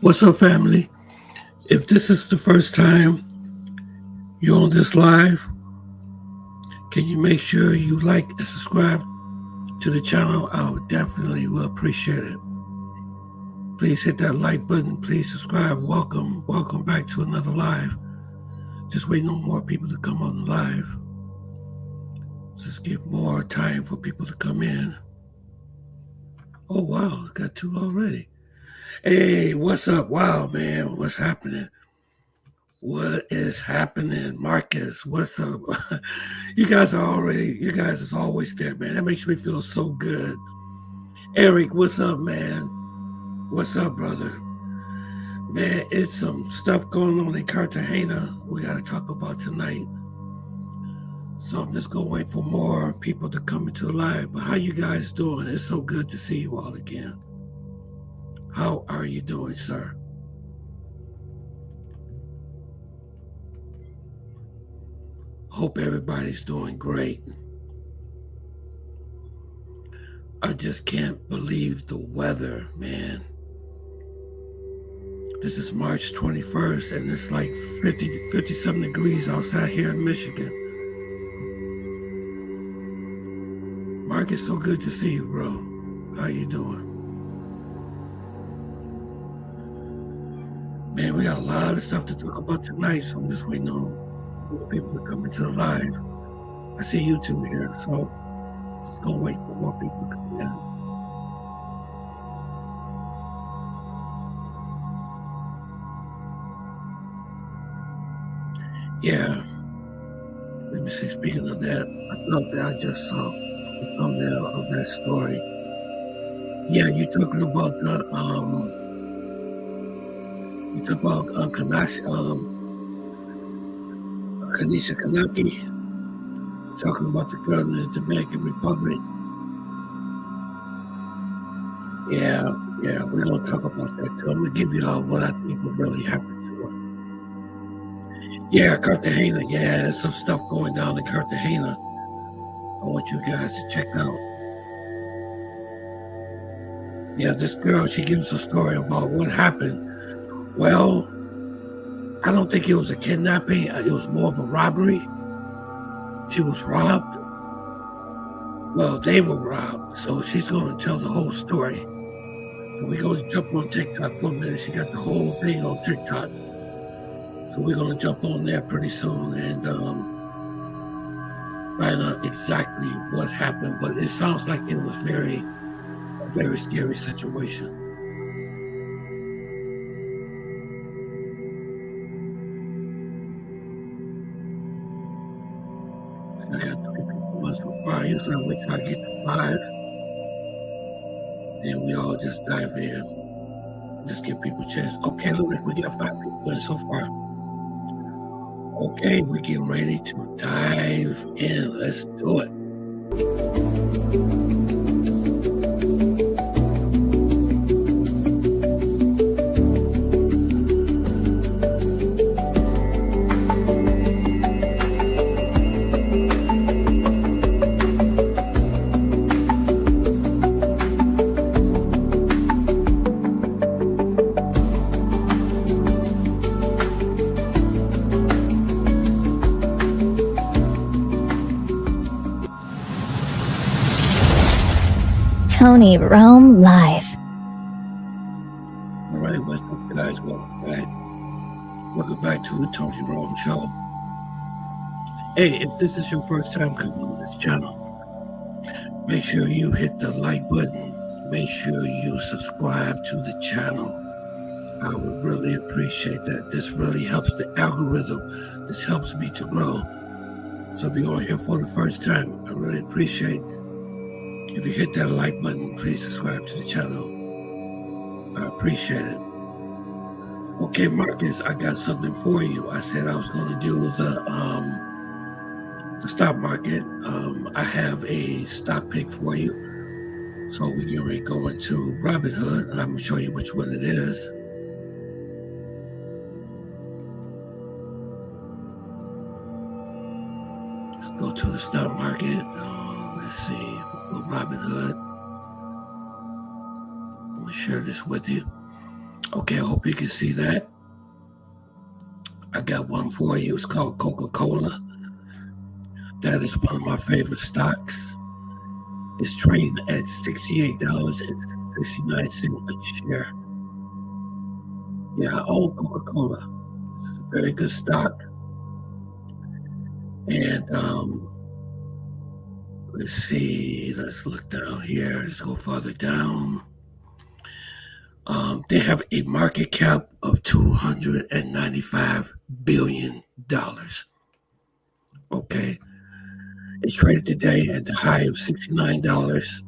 What's up, family? If this is the first time you're on this live, can you make sure you like and subscribe to the channel? I would definitely will appreciate it. Please hit that like button. Please subscribe. Welcome back to another live. Just waiting on more people to come on the live. Just give more time for people to come in. Oh, wow. Got two already. Hey, what's up? Wow, man. What's happening? What is happening? Marcus, what's up? You guys is always there, man. That makes me feel so good. Eric, what's up, man? What's up, brother? Man, it's some stuff going on in Cartagena we got to talk about tonight. So I'm just going to wait for more people to come into the live. But how you guys doing? It's so good to see you all again. How are you doing, sir? Hope everybody's doing great. I just can't believe the weather, man. This is March 21st, and it's like 50-something degrees outside here in Michigan. Mark, it's so good to see you, bro. How you doing? Man, we got a lot of stuff to talk about tonight, so I'm just waiting on people to come into the live. I see you two here, so just gonna wait for more people to come in. Yeah. Let me see. Speaking of that, I thought that I just saw the thumbnail of that story. Yeah, you're talking about the Kanisha Kanaki, talking about the girl in the Dominican Republic. Yeah, we're gonna talk about that too. I'm gonna give you all what I think would really happen to her. Yeah, Cartagena. Yeah, there's some stuff going down in Cartagena. I want you guys to check out. Yeah, this girl, she gives a story about what happened. Well, I don't think it was a kidnapping. It was more of a robbery. She was robbed. Well, they were robbed. So she's going to tell the whole story. So we're going to jump on TikTok for a minute. She got the whole thing on TikTok. So we're going to jump on there pretty soon and find out exactly what happened. But it sounds like it was a very scary situation. I got 3 people on so far. Usually I wait till I get to 5. And we all just dive in. Just give people a chance. Okay, look, we got 5 people in so far. Okay, we're getting ready to dive in. Let's do it. Tony Rome Live. All right, what's up, guys? Welcome back. Welcome back to the Tony Rome Show. Hey, if this is your first time coming on this channel, make sure you hit the like button. Make sure you subscribe to the channel. I would really appreciate that. This really helps the algorithm. This helps me to grow. So if you're on here for the first time, I really appreciate if you hit that like button. Please subscribe to the channel. I appreciate it. Okay, Marcus, I got something for you. I said I was going to do the stock market. I have a stock pick for you. So we're going to go into Robinhood, and I'm going to show you which one it is. Let's go to the stock market. Let's see. We'll go Robinhood. I'm going to share this with you. Okay, I hope you can see that. I got one for you. It's called Coca-Cola. That is one of my favorite stocks. It's trading at $68.69 a share. Yeah, I own Coca-Cola. It's a very good stock. And let's see. Let's look down here. Let's go further down. They have a market cap of $295 billion. Okay. It traded today at the high of $69.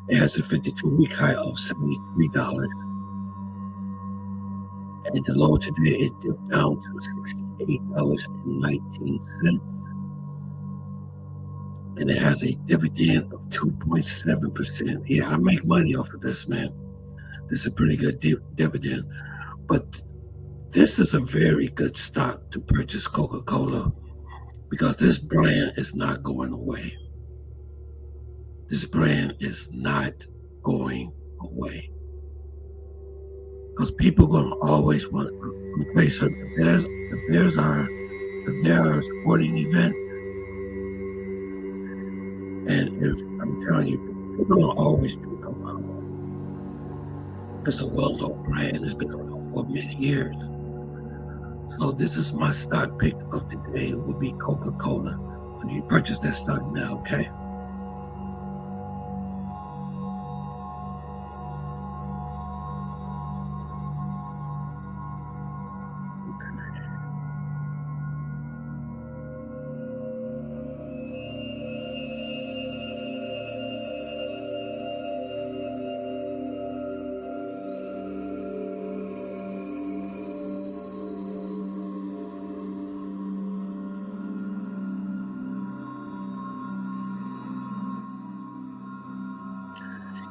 It has a 52-week high of $73. And the low today, it dipped down to $68.19. And it has a dividend of 2.7%. Yeah, I make money off of this, man. This is a pretty good dividend. But this is a very good stock to purchase Coca-Cola because this brand is not going away. This brand is not going away. Because people are going to always want to play something. If there are sporting events, and if I'm telling you, people are going to always drink Coca-Cola. It's a well-known brand. It's been around for many years. So this is my stock pick of today. It would be Coca-Cola. So you purchase that stock now, okay?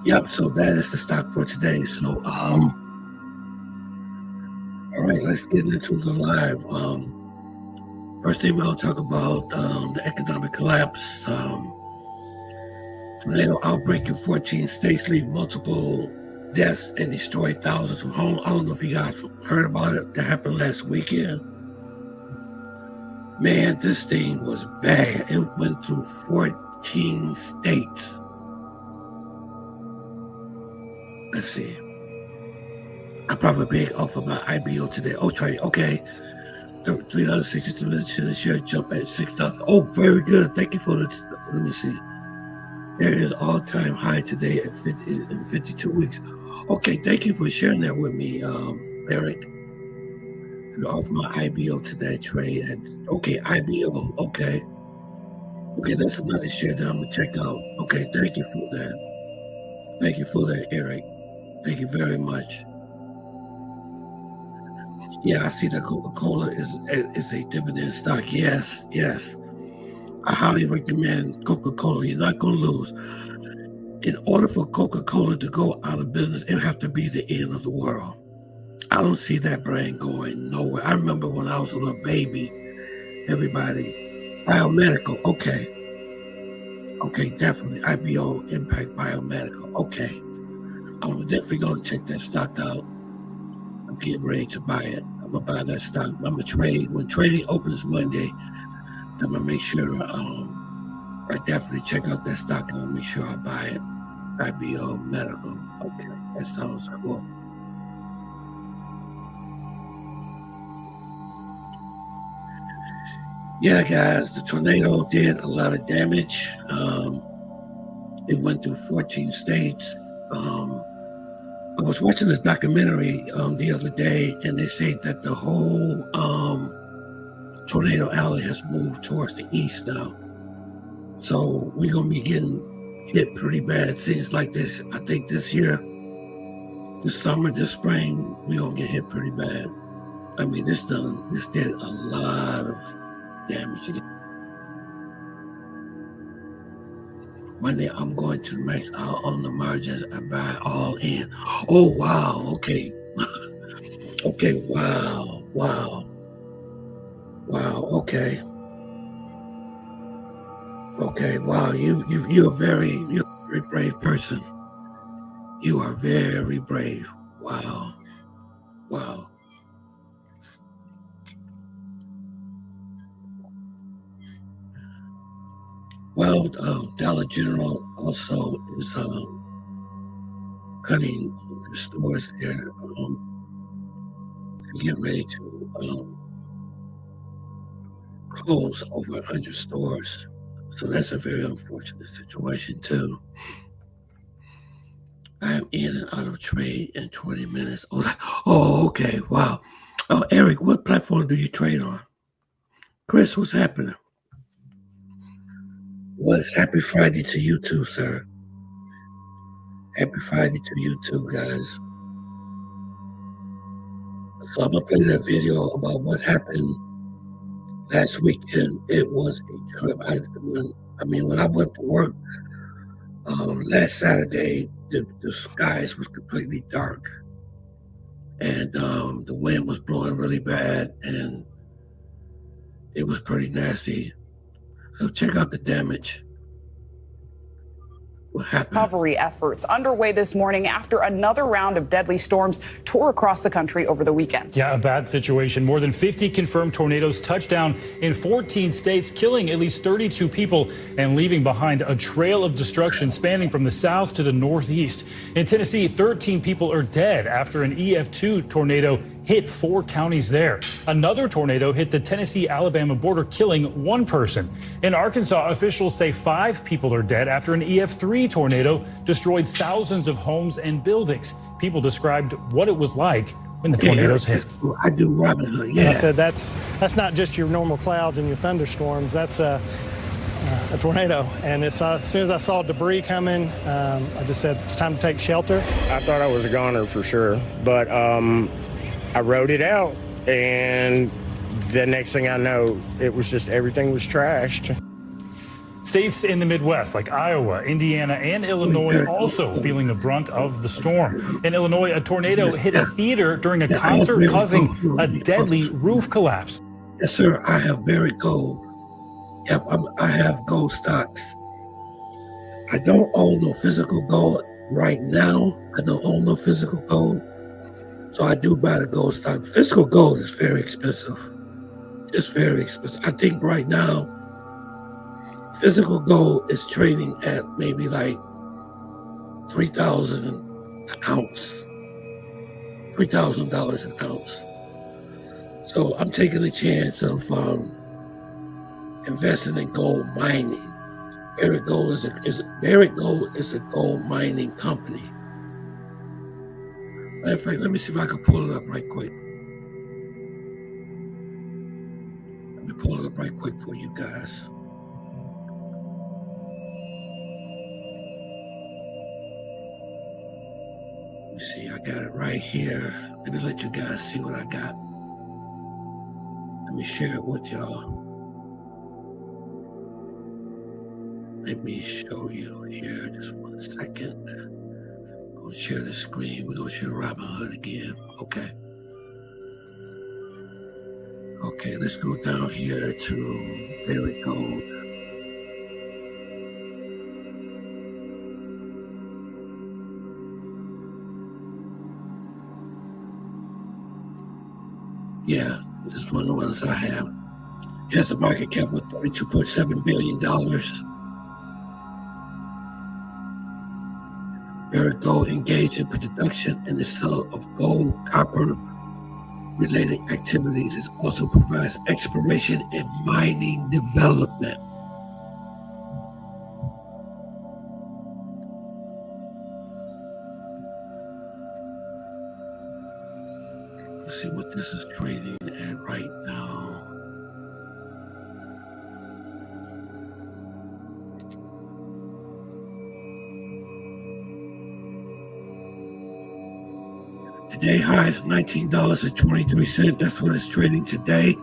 Yep, so that is the stock for today. So, all right, let's get into the live. First thing we're going to talk about the economic collapse. Tornado outbreak in 14 states leave multiple deaths and destroy thousands of homes. I don't know if you guys heard about it. That happened last weekend. Man, this thing was bad. It went through 14 states. Let's see. I'm probably big off of my IBO today. Oh, trade. Okay. 362 minutes to the share jump at 6,000. Oh, very good. Thank you for the. Let me see. There is all-time high today at 52 weeks. Okay, thank you for sharing that with me, Eric. Off my IBO today trade. And okay, IBO. Okay. Okay, that's another share that I'm gonna check out. Okay, thank you for that. Thank you for that, Eric. Thank you very much. Yeah, I see that Coca-Cola is a dividend stock. Yes, yes. I highly recommend Coca-Cola. You're not going to lose. In order for Coca-Cola to go out of business, it would have to be the end of the world. I don't see that brand going nowhere. I remember when I was a little baby, everybody, biomedical, okay. Okay, definitely. IBO Impact Biomedical. Okay. I'm definitely going to check that stock out. I'm getting ready to buy it. I'm going to buy that stock. I'm going to trade. When trading opens Monday, I'm going to make sure I definitely check out that stock and I'll make sure I buy it. IBO Medical. Okay, that sounds cool. Yeah, guys, the tornado did a lot of damage. It went through 14 states. I was watching this documentary the other day, and they say that the whole tornado alley has moved towards the east now. So we're going to be getting hit pretty bad. It seems like this. I think this year, this summer, this spring, we're going to get hit pretty bad. I mean, this did a lot of damage. Monday, I'm going to max out on the margins and buy all in. Oh, wow. Okay. Okay. Wow. Wow. Wow. Okay. Okay. Wow. You're a very brave person. You are very brave. Wow. Wow. Well, Dollar General also is cutting the stores there. Get ready to close over 100 stores. So that's a very unfortunate situation too. I am in and out of trade in 20 minutes. Oh, okay. Wow. Oh, Eric, what platform do you trade on? Chris, what's happening? Well, it's happy Friday to you too, sir. Happy Friday to you too, guys. So I'm gonna play that video about what happened last weekend. It was a trip. When I went to work last Saturday, the skies was completely dark, and the wind was blowing really bad, and it was pretty nasty. So check out the damage. What happened? Recovery efforts underway this morning after another round of deadly storms tore across the country over the weekend. Yeah, a bad situation. More than 50 confirmed tornadoes touched down in 14 states, killing at least 32 people and leaving behind a trail of destruction spanning from the south to the northeast. In Tennessee, 13 people are dead after an EF2 tornado hit 4 counties there. Another tornado hit the Tennessee-Alabama border, killing 1 person. In Arkansas, officials say 5 people are dead after an EF3 tornado destroyed thousands of homes and buildings. People described what it was like when the tornadoes hit. I do Robin Hood, yeah. I said that's not just your normal clouds and your thunderstorms. That's a tornado. And as soon as I saw debris coming, I just said it's time to take shelter. I thought I was a goner for sure, but I rode it out, and the next thing I know, it was just everything was trashed. States in the Midwest like Iowa, Indiana, and Illinois also feeling the brunt of the storm. In Illinois, a tornado hit a theater during a concert, causing a deadly roof collapse. Yes, sir. I have buried gold. Yep, I have gold stocks. I don't own no physical gold right now. I don't own no physical gold. So I do buy the gold stock. Physical gold is very expensive. It's very expensive. I think right now, physical gold is trading at maybe like $3,000 an ounce. $3,000 an ounce. So I'm taking a chance of investing in gold mining. Barrick Gold is a gold mining company. Matter of fact, let me see if I can pull it up right quick. Let me pull it up right quick for you guys. Let me see, I got it right here. Let me let you guys see what I got. Let me share it with y'all. Let me show you here, just 1 second. I'm gonna share the screen. We're gonna share Robin Hood again. Okay. Okay, let's go down here to Barrick Gold. Yeah, this is one of the ones I have. It has a market cap of $32.7 billion. Barrick Gold engaged in production and the sale of gold, copper related activities. It also provides exploration and mining development. Let's see what this is trading at right now. Today high is $19.23. That's what it's trading today.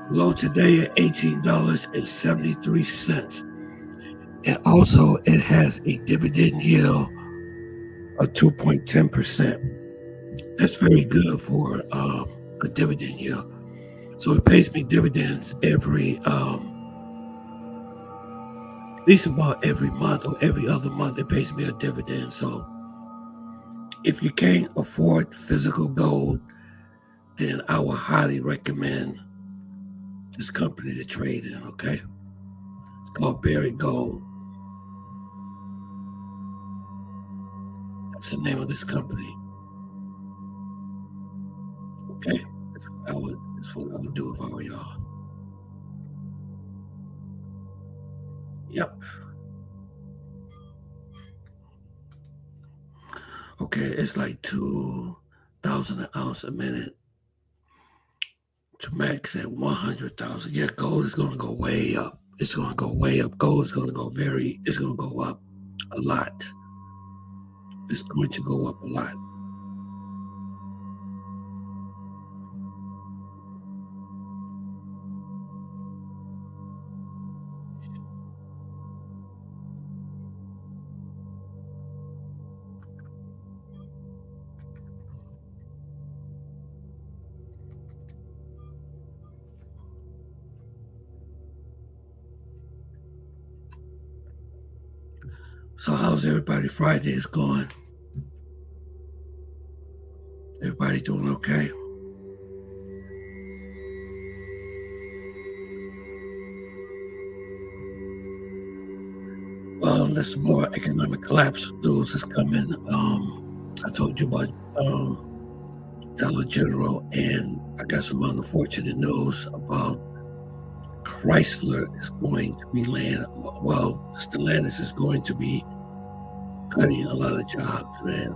Low today at $18.73. And also it has a dividend yield of 2.10%. That's very good for a dividend yield. So it pays me dividends every at least about every month or every other month. It pays me a dividend. So If you can't afford physical gold, then I would highly recommend this company to trade in, okay? It's called Berry Gold. That's the name of this company. Okay? That's what I would do if I were y'all. Yep. Okay, it's like 2,000 an ounce a minute to max at 100,000. Yeah, gold is going to go way up. It's going to go way up. Gold is going to go it's going to go up a lot. It's going to go up a lot. So how's everybody Fridays going? Everybody doing okay? Well, there's some more economic collapse news is coming. I told you about Dollar General, and I got some unfortunate news about Chrysler is going to be Stellantis is going to be cutting a lot of jobs, man.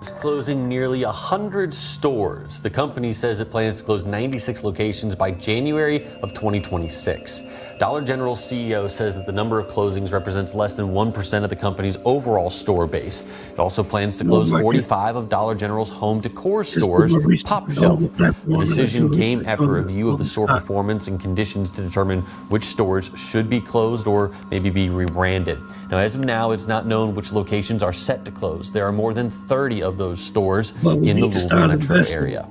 Is closing nearly 100 stores. The company says it plans to close 96 locations by January of 2026. Dollar General's CEO says that the number of closings represents less than 1% of the company's overall store base. It also plans to close 45 of Dollar General's home decor stores, Pop Shelf. The decision came after a review of the store performance and conditions to determine which stores should be closed or maybe be rebranded. Now, as of now, it's not known which locations are set to close. There are more than 30 of those stores in the Louisville metro area.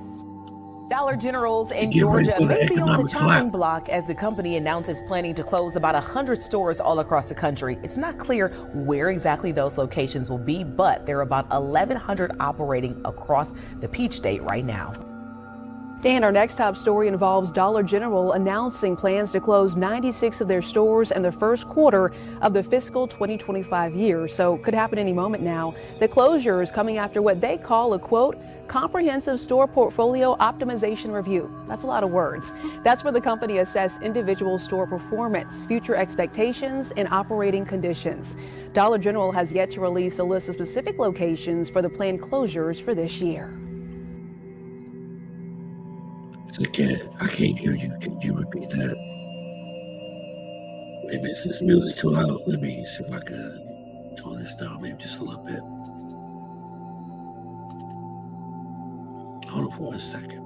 Dollar Generals in Georgia may be on the chopping block as the company announces planning to close about 100 stores all across the country. It's not clear where exactly those locations will be, but there are about 1,100 operating across the Peach State right now. And our next top story involves Dollar General announcing plans to close 96 of their stores in the first quarter of the fiscal 2025 year. So could happen any moment now. The closure is coming after what they call a, quote, comprehensive store portfolio optimization review. That's a lot of words. That's where the company assesses individual store performance, future expectations, and operating conditions. Dollar General has yet to release a list of specific locations for the planned closures for this year. I can't hear you. Can you repeat that? Wait a minute, is this music too loud? Let me see if I can tone this down maybe just a little bit. Hold on for 1 second.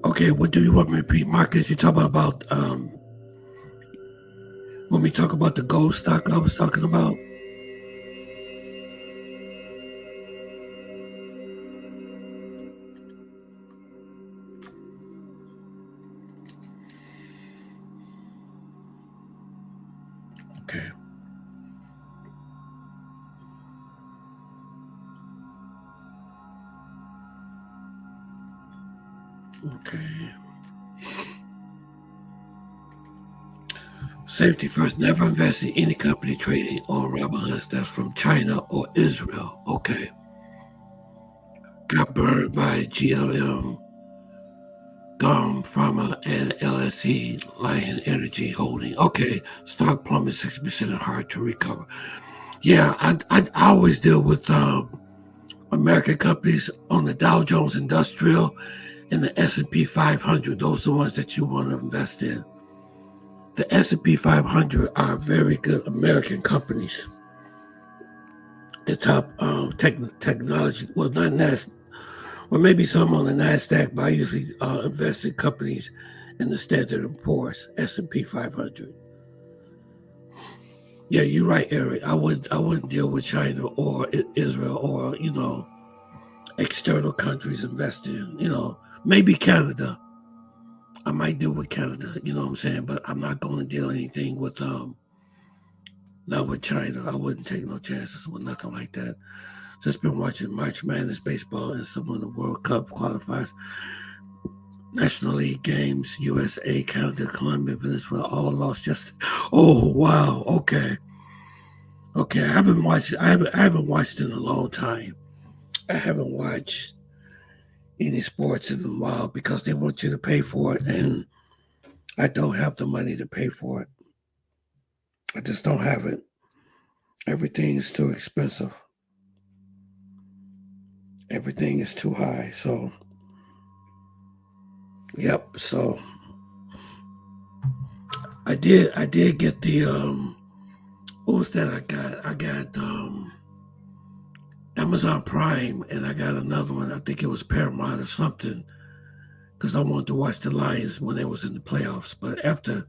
Okay, what do you want me to repeat? Marcus, you talking about when we talk about the gold stock I was talking about? Okay. Okay. Safety first. Never invest in any company trading on Robinhood that's from China or Israel. Okay. Got burned by GLM, GUM Pharma, and LSE Lion Energy Holding. Okay. Stock plummet 60% and hard to recover. Yeah, I always deal with American companies on the Dow Jones Industrial and the S&P 500. Those are the ones that you want to invest in. The S&P 500 are very good American companies. The top technology, well, not NASDAQ, well, maybe some on the NASDAQ, but I usually invest in companies in the Standard & Poor's S&P 500. Yeah, you're right, Eric. I wouldn't deal with China or Israel or, external countries investing, maybe Canada. I might do with Canada, you know what I'm saying? But I'm not going to deal anything with not with China. I wouldn't take no chances with nothing like that. Just been watching March Madness baseball and some of the World Cup qualifiers, National League games, USA, Canada, Colombia, Venezuela, all lost just. Oh wow, okay. I haven't watched in a long time. I haven't watched any sports in a while because they want you to pay for it, and I don't have the money to pay for it. I just don't have it. Everything is too expensive. Everything is too high. So, yep. So, I did get the what was that? I got Amazon Prime, and I got another one. I think it was Paramount or something, because I wanted to watch the Lions when they was in the playoffs. But after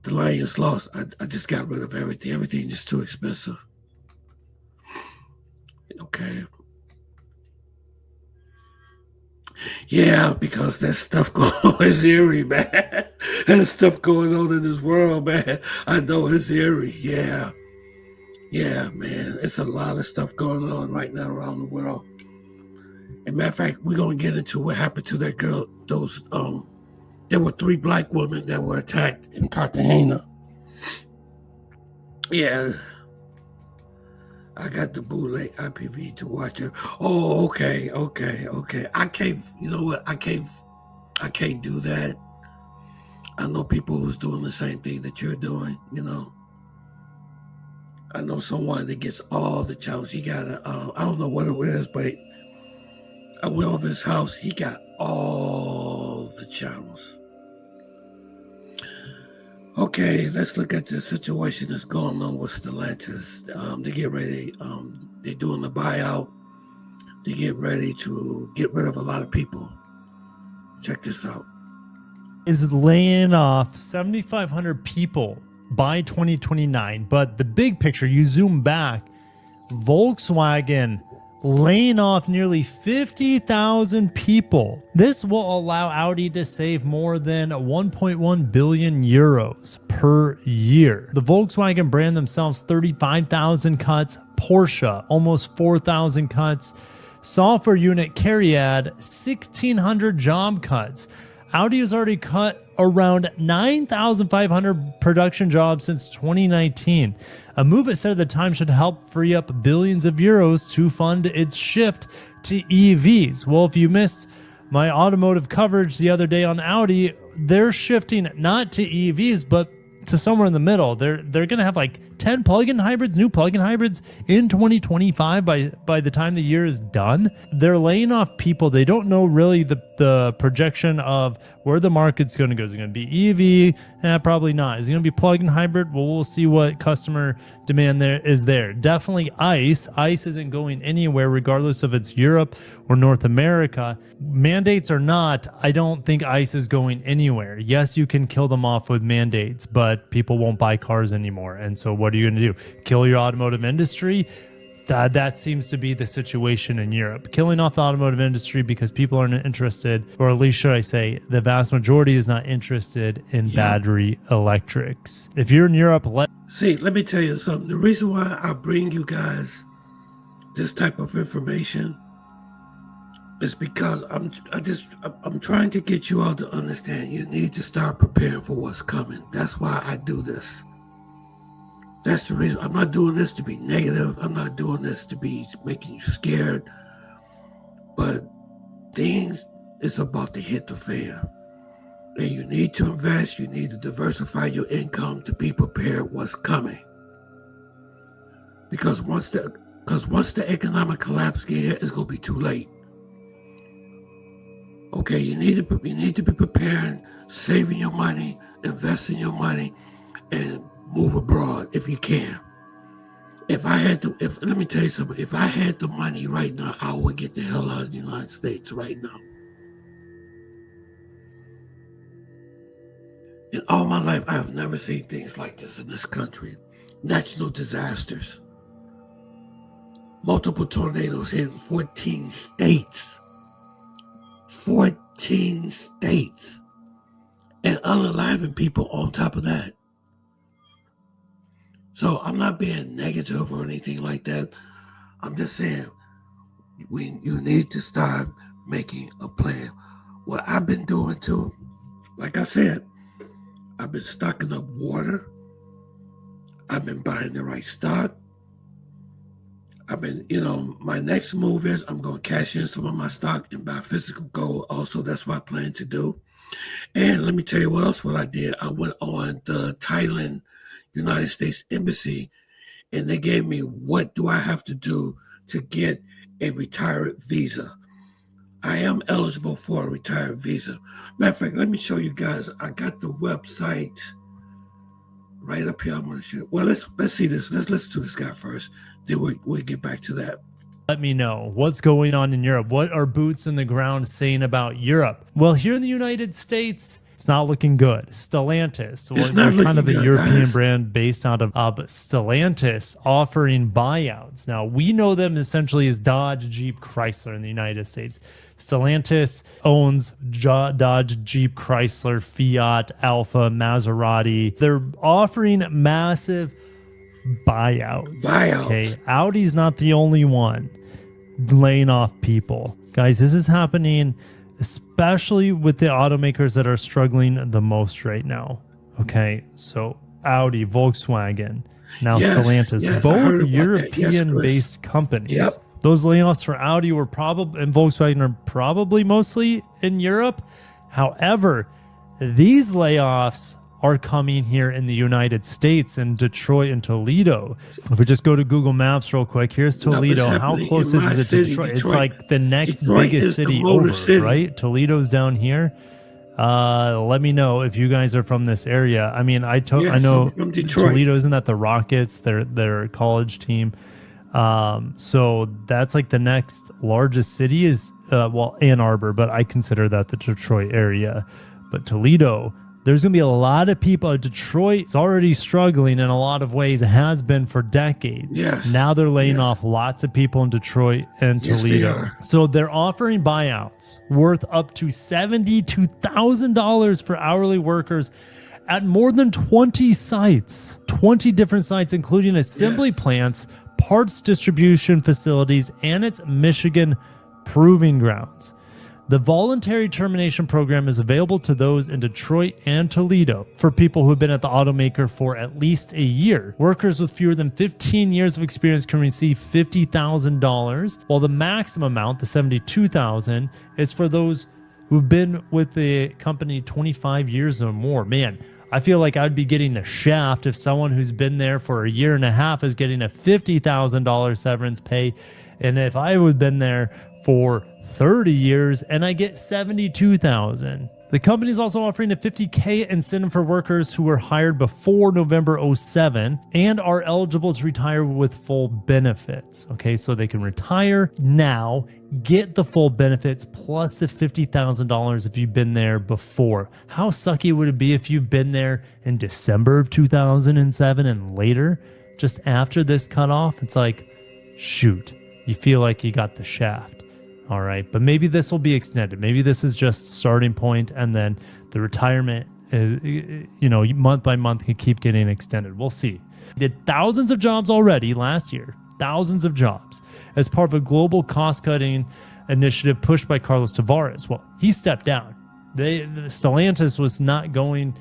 the Lions lost, I just got rid of everything. Everything just too expensive. Okay. Yeah, because that stuff going on is eerie, man. There's stuff going on in this world, man. I know it's eerie. Yeah. Yeah, man. It's a lot of stuff going on right now around the world. As a matter of fact, we're going to get into what happened to that girl. There were 3 black women that were attacked in Cartagena. Yeah. I got the bootleg IPV to watch it. Oh, okay. I can't, you know what? I can't do that. I know people who's doing the same thing that you're doing, you know. I know someone that gets all the channels. He got I don't know what it is, but I went over his house. He got all the channels. Okay, let's look at the situation that's going on with Stellantis. They get ready. They're doing the buyout. They get ready to get rid of a lot of people. Check this out. Is laying off 7,500 people by 2029. But the big picture, you zoom back, Volkswagen laying off nearly 50,000 people. This will allow Audi to save more than 1.1 billion euros per year. The Volkswagen brand themselves, 35,000 cuts. Porsche, almost 4,000 cuts. Software unit Cariad, 1,600 job cuts. Audi has already cut around 9,500 production jobs since 2019. A move it said at the time should help free up billions of euros to fund its shift to EVs. Well, if you missed my automotive coverage the other day on Audi, they're shifting not to EVs, but to somewhere in the middle. They're going to have like 10 plug-in hybrids, new plug-in hybrids in 2025 by the time the year is done. They're laying off people. They don't know really the projection of where the market's going to go. Is it going to be EV? Probably not. Is it going to be plug-in hybrid? Well, we'll see what customer demand there is there. Definitely ICE. ICE isn't going anywhere regardless if it's Europe or North America. Mandates or not, I don't think ICE is going anywhere. Yes, you can kill them off with mandates, but people won't buy cars anymore. And so what are you going to do? Kill your automotive industry? That seems to be the situation in Europe. Killing off the automotive industry because people aren't interested, or at least should I say, the vast majority is not interested in battery electrics. If you're in Europe, let me tell you something. The reason why I bring you guys this type of information is because I'm trying to get you all to understand you need to start preparing for what's coming. That's why I do this. That's the reason. I'm not doing this to be negative. I'm not doing this to be making you scared. But things is about to hit the fan. And you need to invest. You need to diversify your income to be prepared what's coming. Because once the economic collapse gets here, it's going to be too late. Okay, you need to be preparing, saving your money, investing your money, and move abroad if you can. Let me tell you something. If I had the money right now, I would get the hell out of the United States right now. In all my life, I have never seen things like this in this country. Natural disasters. Multiple tornadoes hitting 14 states. 14 states. and unaliving people on top of that. So I'm not being negative or anything like that. I'm just saying you need to start making a plan. What I've been doing too, like I said, I've been stocking up water. I've been buying the right stock. I've been, my next move is I'm going to cash in some of my stock and buy physical gold. Also, that's what I plan to do. And let me tell you what I did. I went on the Thailand United States Embassy, and they gave me what do I have to do to get a retired visa. I am eligible for a retired visa. Matter of fact, let me show you guys. I got the website right up here. I'm going to show. Well, let's see this. Let's listen to this guy first. Then we'll get back to that. Let me know what's going on in Europe. What are boots on the ground saying about Europe? Well, here in the United States, it's not looking good. Stellantis, we're kind of a European brand based out of Stellantis, offering buyouts. Now, we know them essentially as Dodge, Jeep, Chrysler in the United States. Stellantis owns Dodge, Jeep, Chrysler, Fiat, Alfa, Maserati. They're offering massive buyouts. Okay, Audi's not the only one laying off people. Guys, this is happening especially with the automakers that are struggling the most right now. Okay, so Audi, Volkswagen, now Stellantis, both European-based companies. Yep. Those layoffs for Audi were probably and Volkswagen are probably mostly in Europe. However, these layoffs are coming here in the United States, in Detroit and Toledo. If we just go to Google Maps real quick, here's Toledo. How close is it to Detroit? It's like the next biggest city over, right? Toledo's down here. Let me know if you guys are from this area. I mean, I know from Detroit. Toledo, isn't that the Rockets? Their college team. So that's like the next largest city is Ann Arbor, but I consider that the Detroit area. But Toledo, there's going to be a lot of people. Detroit's already struggling in a lot of ways. It has been for decades. Yes. Now they're laying off lots of people in Detroit and Toledo. So they're offering buyouts worth up to $72,000 for hourly workers at more than 20 sites, 20 different sites, including assembly plants, parts distribution facilities, and its Michigan proving grounds. The voluntary termination program is available to those in Detroit and Toledo for people who have been at the automaker for at least a year. Workers with fewer than 15 years of experience can receive $50,000, while the maximum amount, the $72,000, is for those who've been with the company 25 years or more. Man, I feel like I'd be getting the shaft if someone who's been there for a year and a half is getting a $50,000 severance pay, and if I would have been there for 30 years and I get $72,000. The company is also offering a $50K incentive for workers who were hired before November 07 and are eligible to retire with full benefits. Okay, so they can retire now, get the full benefits plus the $50,000 if you've been there before. How sucky would it be if you've been there in December of 2007 and later, just after this cutoff? It's like, shoot, you feel like you got the shaft. All right, but maybe this will be extended. Maybe this is just starting point, and then the retirement is, month by month can keep getting extended. We'll see. Did thousands of jobs already last year, thousands of jobs, as part of a global cost-cutting initiative pushed by Carlos Tavares. Well, he stepped down. Stellantis was not going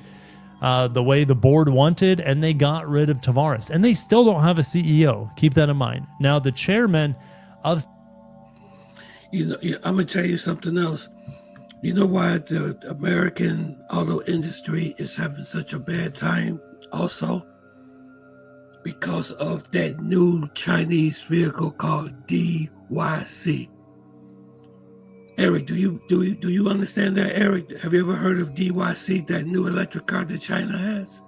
the way the board wanted, and they got rid of Tavares. And they still don't have a CEO. Keep that in mind. Now, the chairman of... I'm going to tell you something else. You know why the American auto industry is having such a bad time also? Because of that new Chinese vehicle called DYC. Eric, do you understand that, Eric? Have you ever heard of DYC, that new electric car that China has?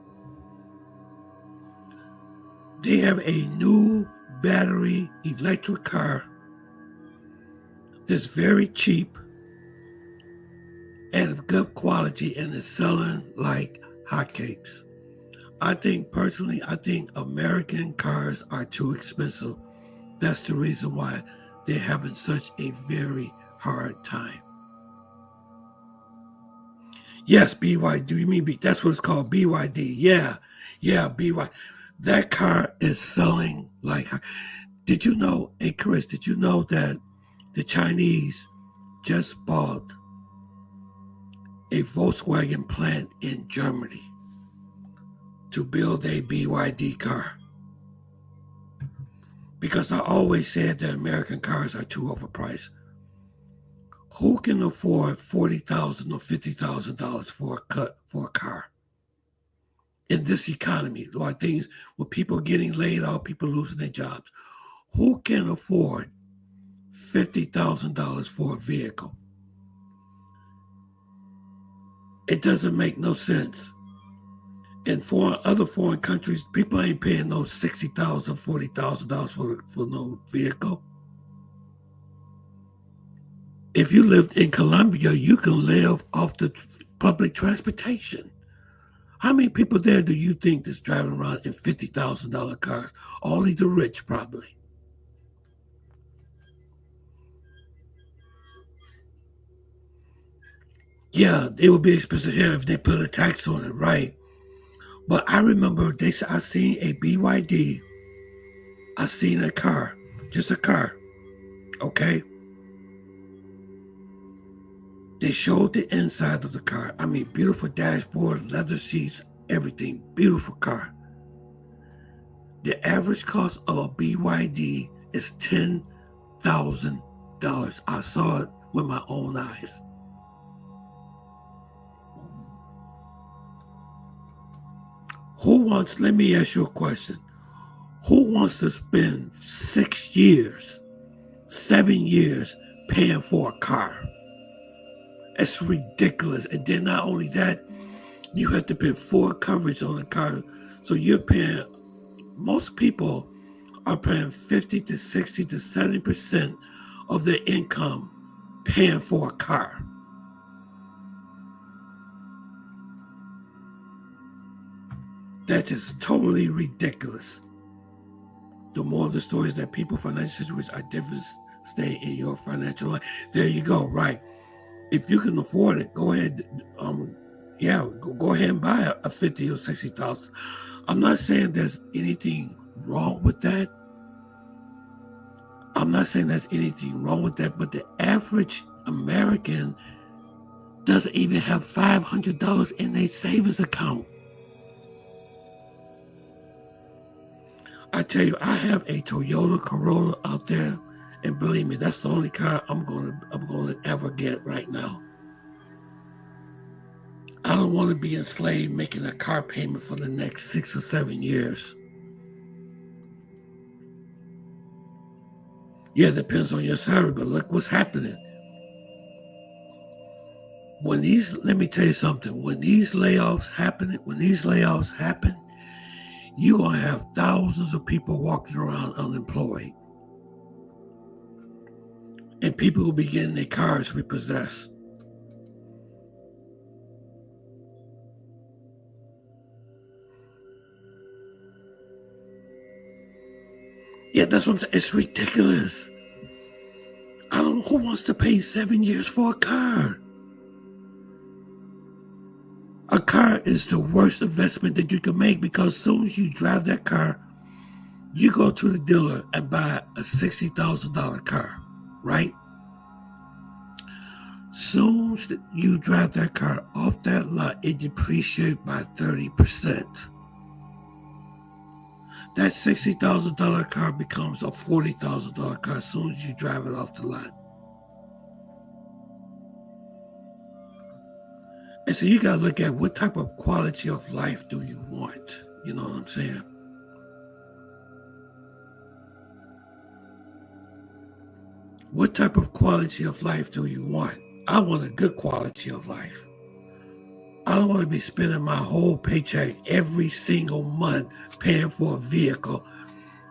They have a new battery electric car that's very cheap and of good quality and is selling like hotcakes. I think American cars are too expensive. That's the reason why they're having such a very hard time. Yes, BYD. You mean that's what it's called, BYD? Yeah, BYD. That car is selling like. Did you know, hey Chris? Did you know that the Chinese just bought a Volkswagen plant in Germany to build a BYD car? Because I always said that American cars are too overpriced. Who can afford $40,000 or $50,000 for a car in this economy? Like things with people getting laid off, people losing their jobs. Who can afford $50,000 for a vehicle? It doesn't make no sense. In other foreign countries, people ain't paying no $60,000, $40,000 for no vehicle. If you lived in Colombia, you can live off the public transportation. How many people there do you think that's driving around in $50,000 cars? Only the rich, probably. Yeah, it would be expensive here if they put a tax on it, right? But I remember I seen a BYD. I seen a car, just a car, okay? They showed the inside of the car. I mean, beautiful dashboard, leather seats, everything. Beautiful car. The average cost of a BYD is $10,000. I saw it with my own eyes. Let me ask you a question. Who wants to spend 6 years, 7 years paying for a car? It's ridiculous. And then not only that, you have to pay full coverage on the car. So you're paying, most people are paying 50 to 60 to 70% of their income paying for a car. That is totally ridiculous. The moral of the story is that people's financial situations are different. Stay in your financial life. There you go, right? If you can afford it, go ahead. Go ahead and buy a 50 or 60,000. I'm not saying there's anything wrong with that. But the average American doesn't even have $500 in their savings account. I tell you, I have a Toyota Corolla out there, and believe me, that's the only car I'm gonna ever get right now. I don't want to be enslaved making a car payment for the next 6 or 7 years. Yeah, it depends on your salary, but look what's happening. Let me tell you something. When these layoffs happen, you're going to have thousands of people walking around unemployed. And people will be getting their cars repossessed. Yeah, that's what I'm saying. It's ridiculous. I don't know who wants to pay 7 years for a car. A car is the worst investment that you can make, because as soon as you drive that car, you go to the dealer and buy a $60,000 car, right? Soon as you drive that car off that lot, it depreciates by 30%. That $60,000 car becomes a $40,000 car as soon as you drive it off the lot. And so you got to look at what type of quality of life do you want? You know what I'm saying? What type of quality of life do you want? I want a good quality of life. I don't want to be spending my whole paycheck every single month paying for a vehicle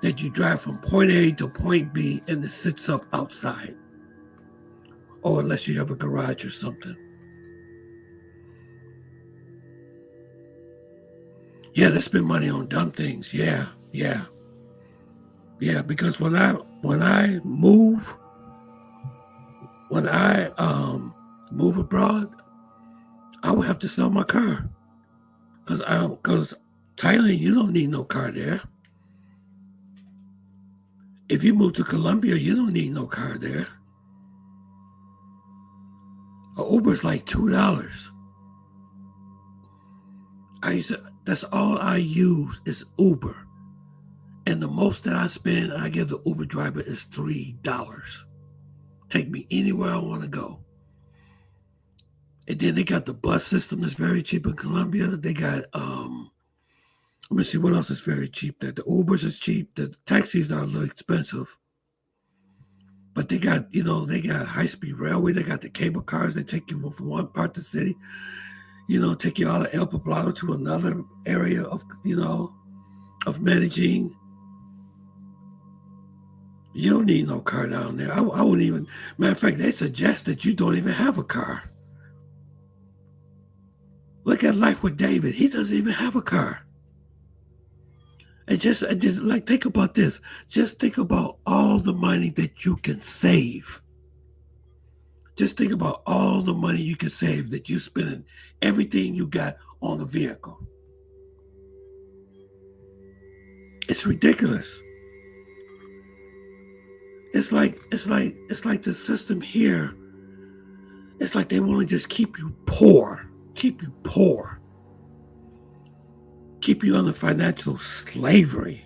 that you drive from point A to point B and it sits up outside. Or unless you have a garage or something. Yeah, they spend money on dumb things. Yeah, because when I move abroad, I would have to sell my car. Because Thailand, you don't need no car there. If you move to Colombia, you don't need no car there. Uber's like $2. That's all I use is Uber. And the most that I spend, I give the Uber driver is $3. Take me anywhere I want to go. And then they got the bus system that's very cheap in Colombia. They got, let me see what else is very cheap. That the Ubers is cheap. The taxis are a little expensive. But they got, they got high-speed railway. They got the cable cars. They take you from one part of the city, take you out of El Poblado to another area of, of Medellin. You don't need no car down there. I wouldn't even, matter of fact, they suggest that you don't even have a car. Look at life with David. He doesn't even have a car. And just like, think about this. Just think about all the money that you can save. Just think about all the money you can save that you spending everything you got on a vehicle. It's ridiculous. It's like the system here. It's like they want to just keep you poor. Keep you under financial slavery.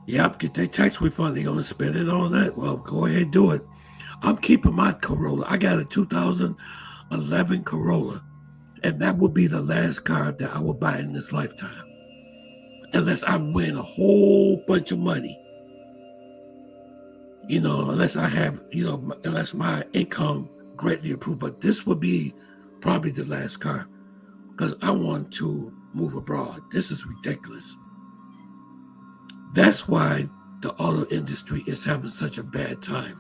Yep, get their tax refund. They're going to spend it on that. Well, go ahead, do it. I'm keeping my Corolla. I got a 2011 Corolla, and that would be the last car that I will buy in this lifetime. Unless I win a whole bunch of money. Unless I have, unless my income greatly improved. But this would be probably the last car because I want to move abroad. This is ridiculous. That's why the auto industry is having such a bad time.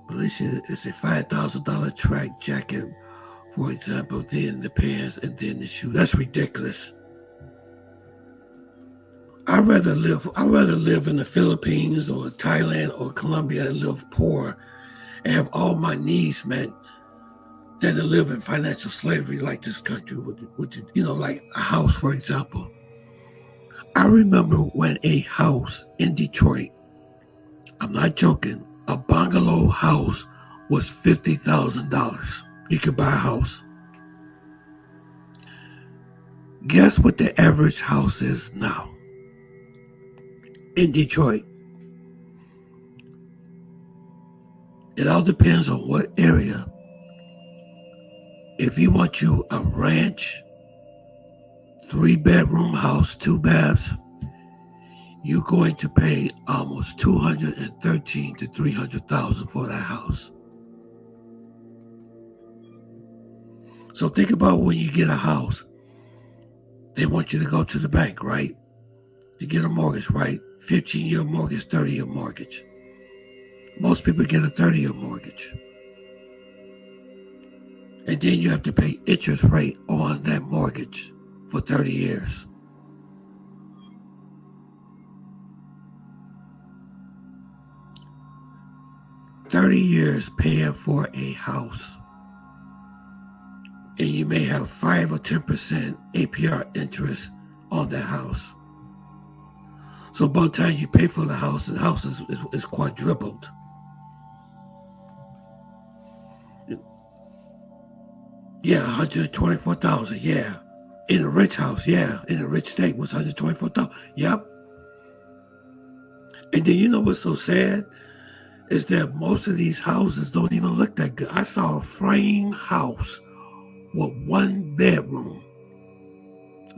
Alicia, it's a $5,000 track jacket, for example, then the pants and then the shoe. That's ridiculous. I'd rather live in the Philippines or Thailand or Colombia and live poor and have all my needs met than to live in financial slavery like this country would like a house, for example. I remember when a house in Detroit, I'm not joking, a bungalow house was $50,000. You could buy a house. Guess what the average house is now? In Detroit. It all depends on what area. If you want you a ranch, 3-bedroom house, 2 baths, you're going to pay almost $213,000 to $300,000 for that house. So think about when you get a house, they want you to go to the bank, right? To get a mortgage, right? 15-year mortgage, 30-year mortgage. Most people get a 30-year mortgage. And then you have to pay interest rate on that mortgage for 30 years. $30 years paying for a house. And you may have 5 or 10% APR interest on that house. So by the time you pay for the house is quadrupled. Yeah, $124,000. Yeah, in a rich house. Yeah, in a rich state was $124,000. Yep. And then you know what's so sad is that most of these houses don't even look that good. I saw a frame house with 1 bedroom.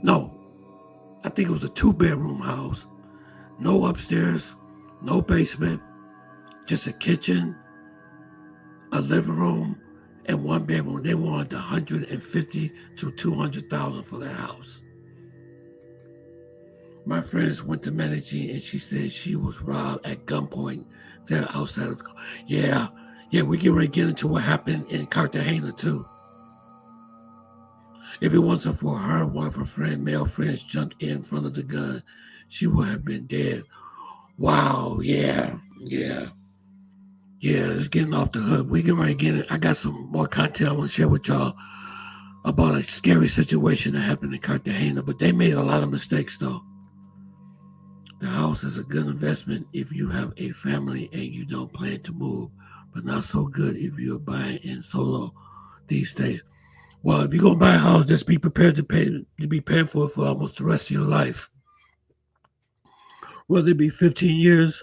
No, I think it was a 2-bedroom house. No upstairs, no basement, just a kitchen, a living room, and 1 bedroom. They wanted $150,000 to $200,000 for that house. My friends went to Medellin and she said she was robbed at gunpoint there outside of. Yeah, we're getting ready to get into what happened in Cartagena too. If it wasn't for her, one of her male friends jumped in front of the gun, she would have been dead. Wow, yeah. It's getting off the hook. We can right get it. I got some more content I want to share with y'all about a scary situation that happened in Cartagena, but they made a lot of mistakes though. The house is a good investment if you have a family and you don't plan to move, but not so good if you're buying in solo these days. Well, if you're gonna buy a house, just be prepared to be paying for it for almost the rest of your life. Whether it be 15 years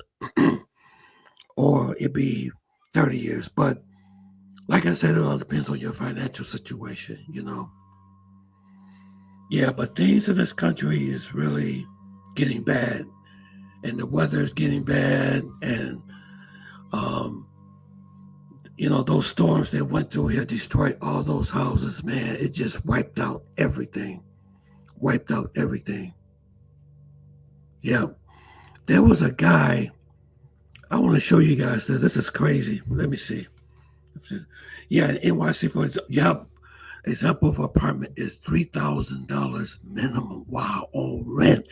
or it be 30 years. But like I said, it all depends on your financial situation, you know. Yeah, but things in this country is really getting bad. And the weather is getting bad. And, you know, those storms that went through here destroyed all those houses, man. It just wiped out everything. Yeah. There was a guy, I want to show you guys this. This is crazy. Let me see. Yeah, NYC, for example, example of apartment is $3,000 minimum. Wow, on rent.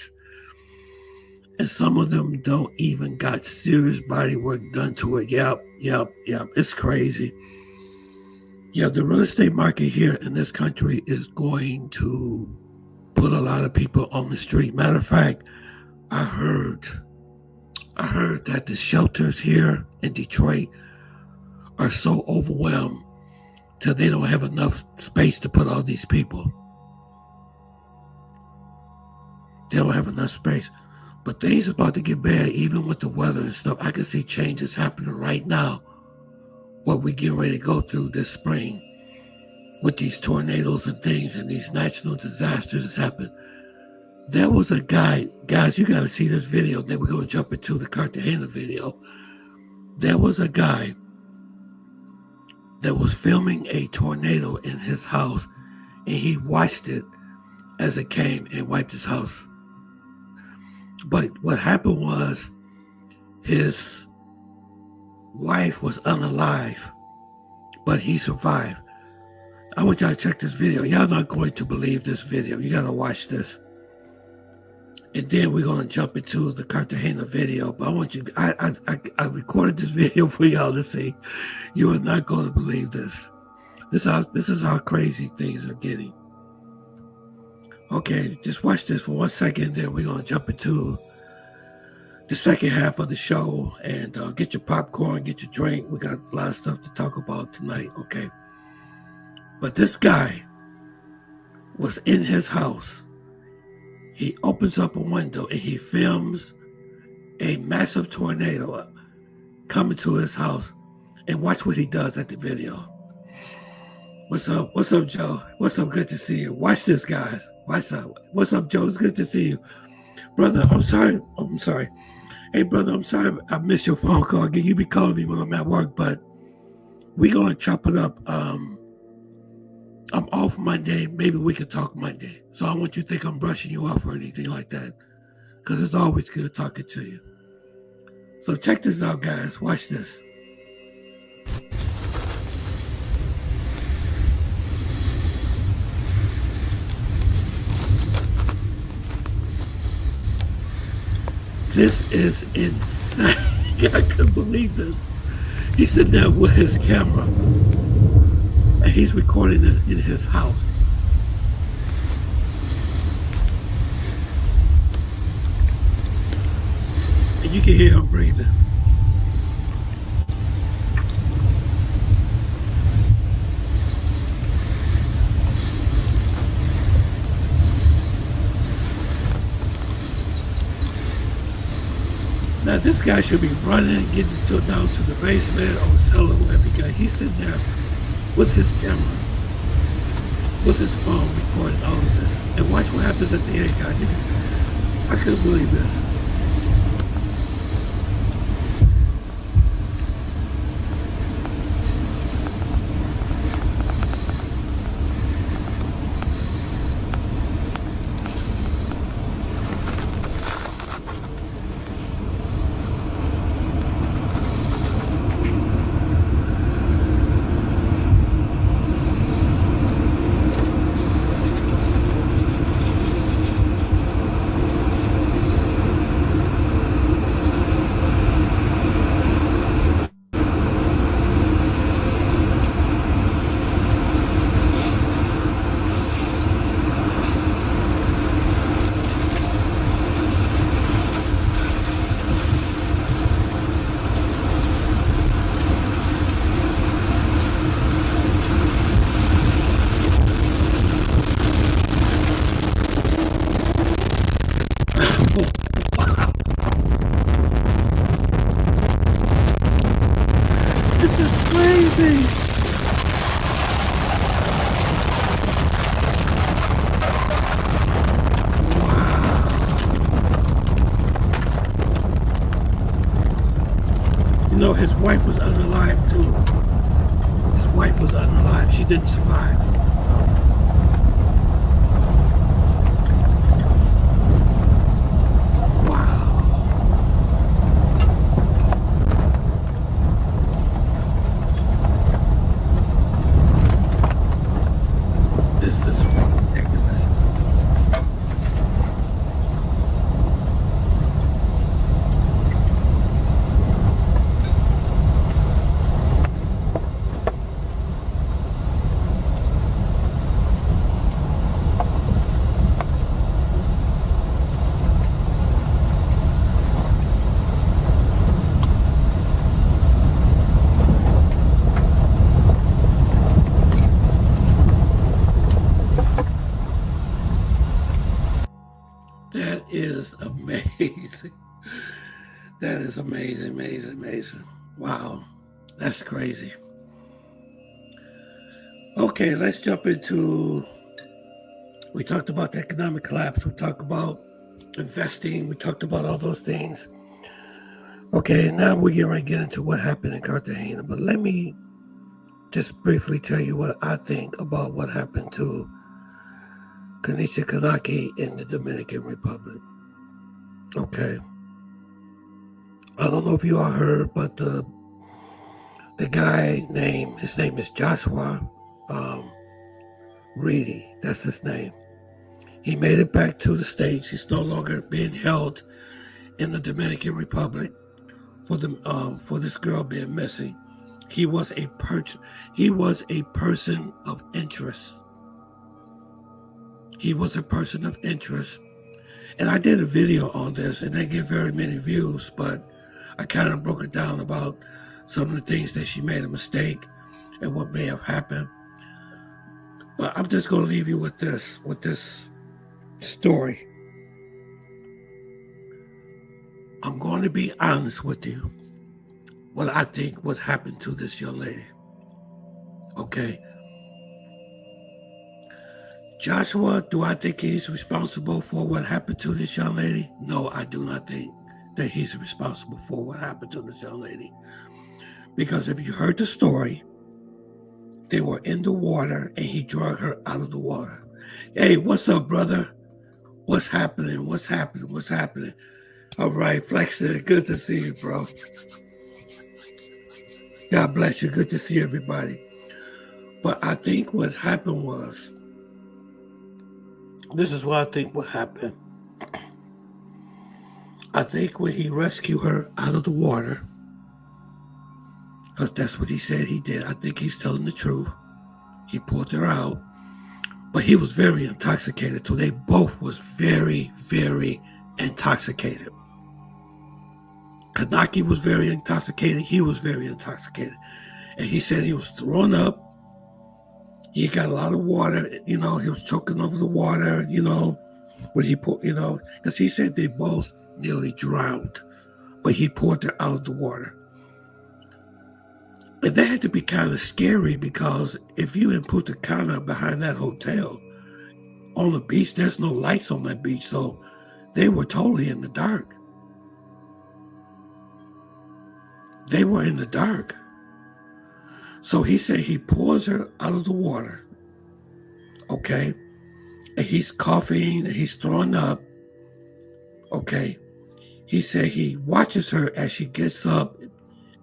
And some of them don't even got serious body work done to it. Yep. It's crazy. Yeah, the real estate market here in this country is going to put a lot of people on the street. Matter of fact, I heard that the shelters here in Detroit are so overwhelmed till they don't have enough space to put all these people. They don't have enough space. But things are about to get bad, even with the weather and stuff. I can see changes happening right now. What we're getting ready to go through this spring with these tornadoes and things and these natural disasters that's happened. There was a guy, guys, you got to see this video. Then we're going to jump into the Cartagena video. There was a guy that was filming a tornado in his house, and he watched it as it came and wiped his house. But what happened was his wife was unalive, but he survived. I want y'all to check this video. Y'all not going to believe this video. You got to watch this. And then we're going to jump into the Cartagena video. But I want you, I recorded this video for y'all to see. You are not going to believe this. This is how crazy things are getting. Okay, just watch this for 1 second. Then we're going to jump into the second half of the show. And get your popcorn, get your drink. We got a lot of stuff to talk about tonight. Okay. But this guy was in his house. He opens up a window and he films a massive tornado coming to his house. And watch what he does at the video. What's up? What's up, Joe? What's up? Good to see you. Watch this, guys. What's up? What's up, Joe? It's good to see you. Brother, I'm sorry. Hey, brother, I'm sorry I missed your phone call. Again, you be calling me when I'm at work, but we're going to chop it up. I'm off Monday. Maybe we can talk Monday. So I don't want you to think I'm brushing you off or anything like that, because it's always good talking to you. So check this out, guys. Watch this. This is insane. I couldn't believe this. He's sitting there with his camera and he's recording this in his house. And you can hear him breathing. Now this guy should be running and getting down to the basement or cellar, wherever he got. He's sitting there with his camera, with his phone, recording all of this. And watch what happens at the end, guys. I couldn't believe this. know, his wife was unalive too. His wife was unalive. She didn't survive. This is ridiculous. That is amazing. That is amazing, amazing, amazing. Wow, that's crazy. Okay, let's jump into, we talked about the economic collapse. We talked about investing. We talked about all those things. Okay, now we're getting ready to get into what happened in Cartagena. But let me just briefly tell you what I think about what happened to Kanaki in the Dominican Republic. Okay. I don't know if you all heard, but the guy his name is Joshua Reedy. That's his name. He made it back to the States. He's no longer being held in the Dominican Republic for this girl being missing. He was a person of interest. He was a person of interest. And I did a video on this, and didn't get very many views, but I kind of broke it down about some of the things that she made a mistake and what may have happened. But I'm just going to leave you with this story. I'm going to be honest with you, what I think what happened to this young lady. Okay. Joshua, do I think he's responsible for what happened to this young lady? No, I do not think that he's responsible for what happened to this young lady. Because if you heard the story, they were in the water and he dragged her out of the water. Hey, what's up, brother? What's happening? What's happening? What's happening? All right, Flexer, good to see you, bro. God bless you. Good to see everybody. But I think what happened was, this is what I think what happened. I think when he rescued her out of the water, because that's what he said he did. I think he's telling the truth. He pulled her out, but he was very intoxicated. So they both was very, very intoxicated. Kanaki was very intoxicated. He was very intoxicated. And he said he was throwing up. He got a lot of water, he was choking over the water, when he put, because he said they both nearly drowned, but he poured her out of the water. And that had to be kind of scary, because if you in Punta Cana behind that hotel on the beach, there's no lights on that beach, so they were totally in the dark. They were in the dark. So he said he pours her out of the water, okay? And he's coughing and he's throwing up, okay? He said he watches her as she gets up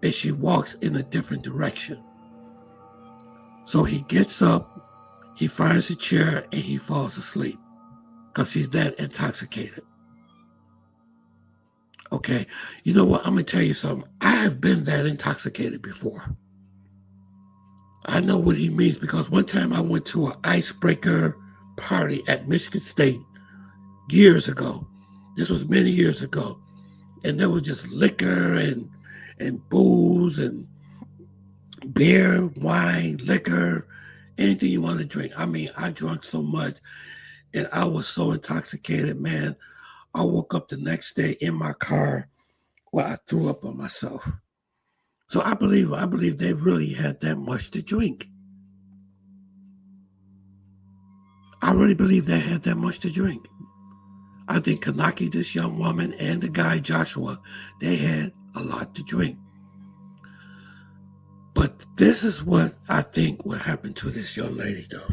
and she walks in a different direction. So he gets up, he finds a chair, and he falls asleep because he's that intoxicated. Okay, you know what? I'm going to tell you something. I have been that intoxicated before. I know what he means, because one time I went to an icebreaker party at Michigan State years ago. This was many years ago. And there was just liquor and booze and beer, wine, liquor, anything you want to drink. I mean, I drank so much and I was so intoxicated, man. I woke up the next day in my car where I threw up on myself. So I believe they really had that much to drink. I really believe they had that much to drink. I think Kanaki, this young woman, and the guy Joshua, they had a lot to drink. But this is what I think what happened to this young lady, though.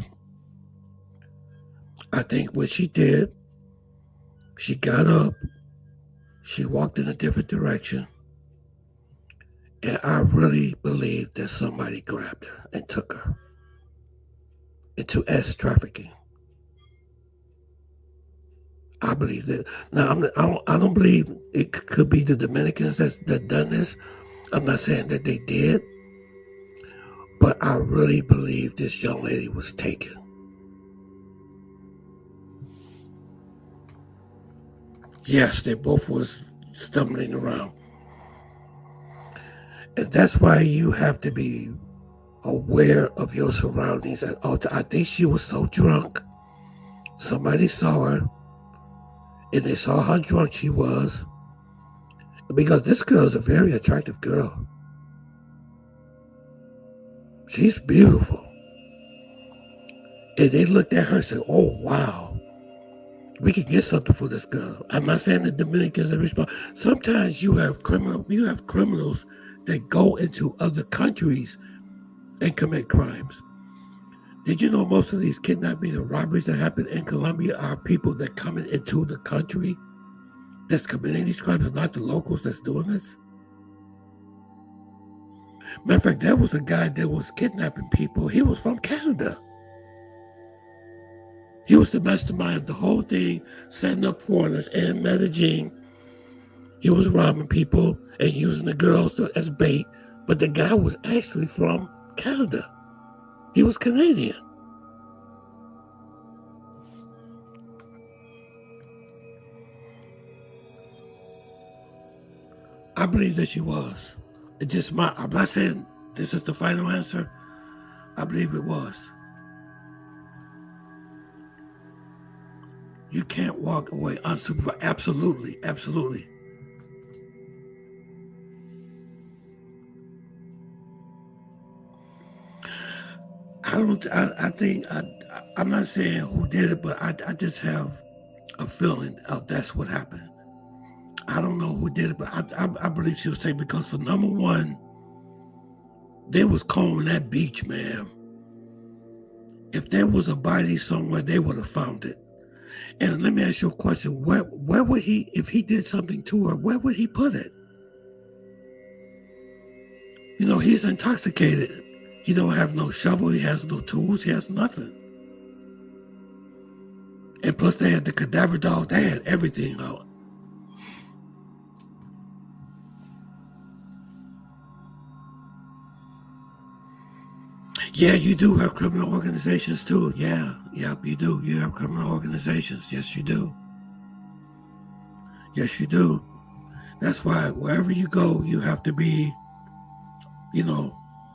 I think what she did, she got up, she walked in a different direction, and I really believe that somebody grabbed her and took her into trafficking. I believe that. Now, I don't believe it could be the Dominicans that done this. I'm not saying that they did, but I really believe this young lady was taken. Yes, they both was stumbling around. And that's why you have to be aware of your surroundings at all times. I think she was so drunk. Somebody saw her, and they saw how drunk she was. Because this girl is a very attractive girl. She's beautiful. And they looked at her and said, oh, wow. We can get something for this girl. I'm not saying the Dominicans are responsible. Sometimes you have criminals that go into other countries and commit crimes. Did you know most of these kidnappings and robberies that happen in Colombia are people that coming into the country that's committing these crimes, not the locals that's doing this? Matter of fact, there was a guy that was kidnapping people. He was from Canada. He was the mastermind of the whole thing, setting up foreigners in Medellin. He was robbing people and using the girls as bait, but the guy was actually from Canada. He was Canadian. I believe that she was. I'm not saying this is the final answer. I believe it was. You can't walk away unsupervised. Absolutely, absolutely. I'm not saying who did it, but I just have a feeling of that's what happened. I don't know who did it, but I believe she was taken because for number one, they was combing that beach, man. If there was a body somewhere, they would have found it. And let me ask you a question. Where would he, if he did something to her, where would he put it? You know, he's intoxicated. He don't have no shovel. He has no tools. He has nothing. And plus they had the cadaver dogs. They had everything out. Yeah, you do have criminal organizations too. Yeah, yep, you do. You have criminal organizations. Yes, you do. Yes, you do. That's why wherever you go, you have to be,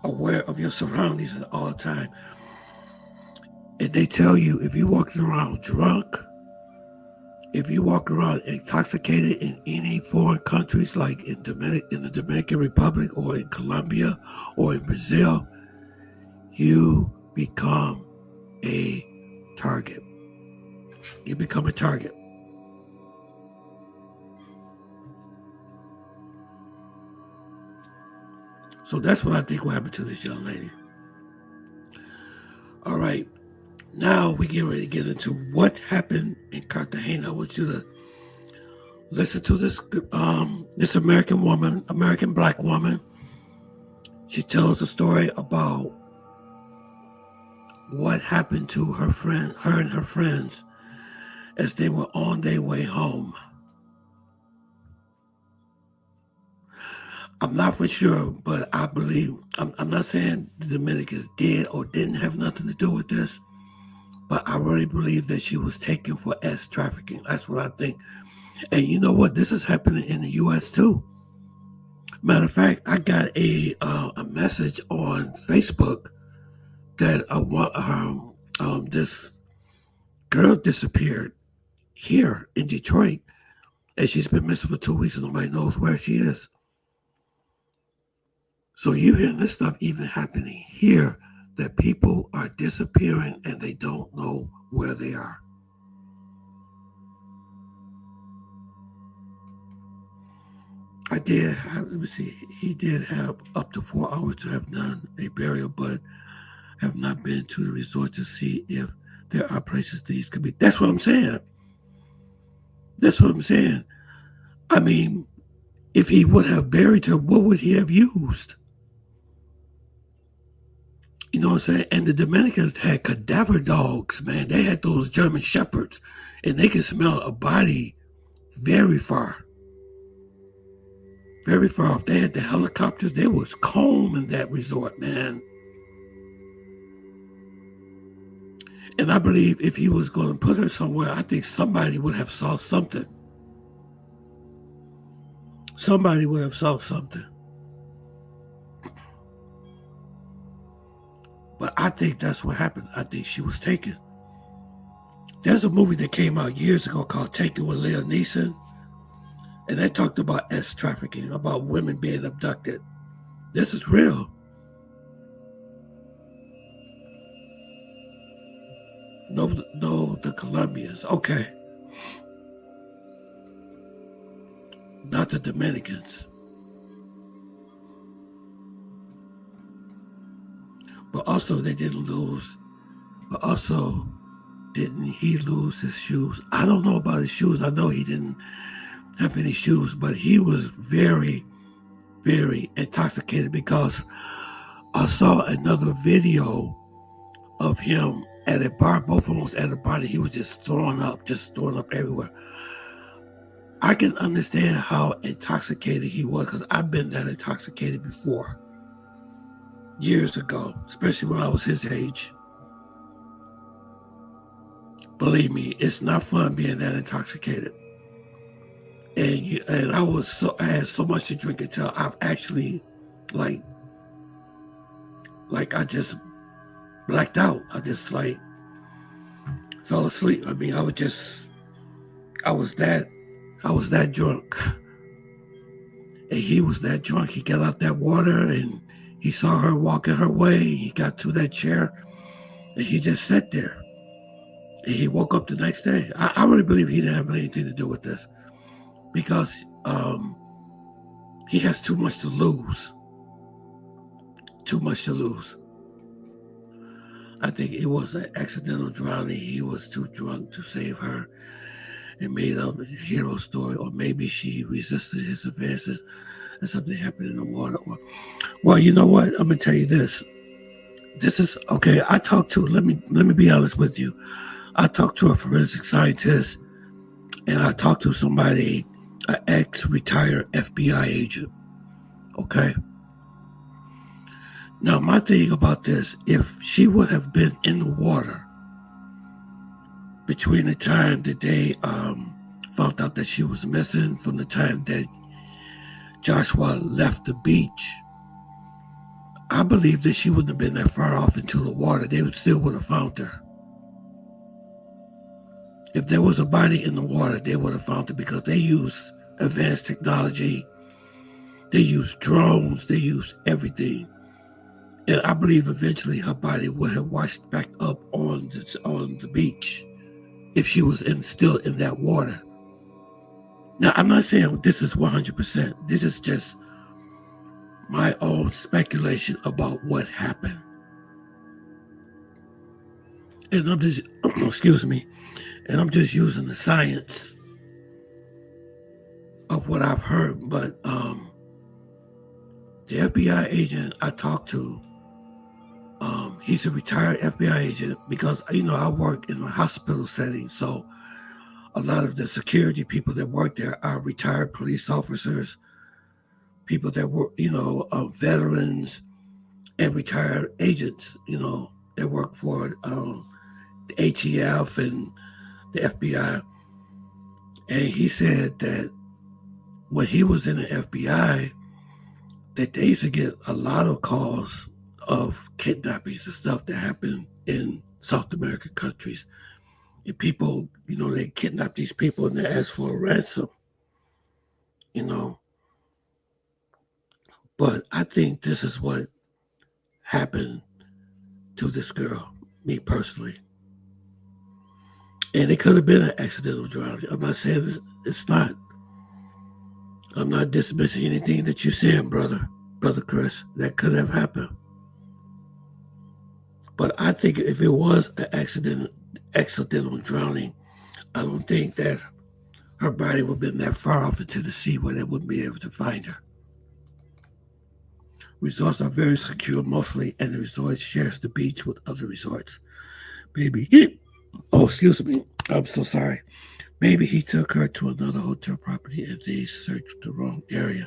aware of your surroundings at all time. And they tell you if you're walking around drunk, if you walk around intoxicated in any foreign countries like in the Dominican Republic or in Colombia or in Brazil, you become a target. You become a target. So that's what I think will happen to this young lady. All right. Now we get ready to get into what happened in Cartagena. I want you to listen to this American black woman. She tells a story about what happened to her and her friends as they were on their way home. I'm not for sure, but I believe, I'm not saying the Dominicans did or didn't have nothing to do with this, but I really believe that she was taken for trafficking. That's what I think. And you know what? This is happening in the U.S. too. Matter of fact, I got a message on Facebook that this girl disappeared here in Detroit, and she's been missing for 2 weeks, and nobody knows where she is. So you're hearing this stuff even happening here, that people are disappearing and they don't know where they are. let me see, he did have up to 4 hours to have done a burial, but have not been to the resort to see if there are places these could be. That's what I'm saying. That's what I'm saying. I mean, if he would have buried her, what would he have used? You know what I'm saying? And the Dominicans had cadaver dogs, man. They had those German shepherds, and they could smell a body very far. Very far off. They had the helicopters. There was calm in that resort, man. And I believe if he was going to put her somewhere, I think somebody would have saw something. Somebody would have saw something. But I think that's what happened. I think she was taken. There's a movie that came out years ago called Taken with Liam Neeson. And they talked about sex trafficking, about women being abducted. This is real. No, the Colombians. Okay. Not the Dominicans. But also they didn't lose. But also, didn't he lose his shoes? I don't know about his shoes. I know he didn't have any shoes, but he was very, very intoxicated because I saw another video of him at a bar. Both of them was at a bar, and he was just throwing up everywhere. I can understand how intoxicated he was because I've been that intoxicated before. Years ago, especially when I was his age. Believe me, it's not fun being that intoxicated. And I had so much to drink until I've actually like I just blacked out. I just like fell asleep. I mean, I was that drunk. And he was that drunk. He got out that water and he saw her walking her way. He got to that chair and he just sat there. And he woke up the next day. I really believe he didn't have anything to do with this because he has too much to lose. Too much to lose. I think it was an accidental drowning. He was too drunk to save her and made up a hero story, or maybe she resisted his advances and something happened in the water. Well, you know what? I'm gonna tell you this. This is okay. Let me be honest with you. I talked to a forensic scientist and I talked to somebody, an ex-retired FBI agent. Okay. Now, my thing about this, if she would have been in the water between the time that they found out that she was missing from the time that Joshua left the beach, I believe that she wouldn't have been that far off into the water. They still would have found her. If there was a body in the water, they would have found her because they use advanced technology. They use drones. They use everything. And I believe eventually her body would have washed back up on the beach if she was still in that water. Now, I'm not saying this is 100%. This is just my own speculation about what happened. And I'm just, excuse me, and I'm just using the science of what I've heard. But the FBI agent I talked to, he's a retired FBI agent because, I work in a hospital setting. So a lot of the security people that work there are retired police officers, people that work, veterans and retired agents, that work for the ATF and the FBI. And he said that when he was in the FBI, that they used to get a lot of calls of kidnappings and stuff that happened in South American countries. And people, they kidnap these people and they ask for a ransom, But I think this is what happened to this girl, me personally. And it could have been an accidental drowning. I'm not saying it's not. I'm not dismissing anything that you're saying, brother Chris. That could have happened. But I think if it was an accidental drowning, I don't think that her body would have been that far off into the sea where they wouldn't be able to find her. Resorts are very secure mostly, and the resort shares the beach with other resorts. Maybe, excuse me, I'm so sorry. Maybe he took her to another hotel property and they searched the wrong area.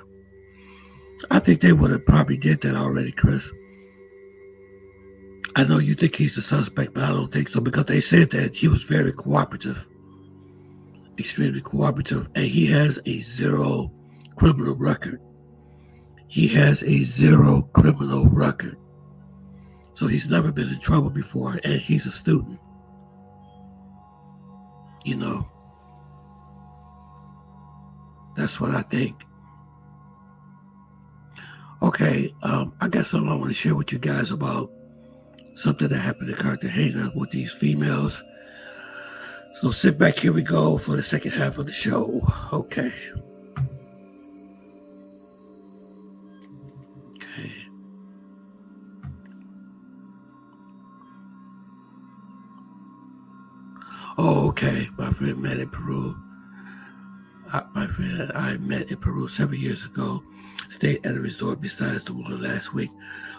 I think they would have probably did that already, Chris. I know you think he's the suspect, but I don't think so because they said that he was very cooperative, extremely cooperative, and he has a 0 criminal record. He has a 0 criminal record. So he's never been in trouble before, and he's a student. You know, that's what I think. Okay, I got something I want to share with you guys about something that happened in Cartagena with these females. So sit back, here we go for the second half of the show. Okay. Oh, okay. My friend met in Peru. My friend I met in Peru several years ago. Stayed at a resort besides the one last week.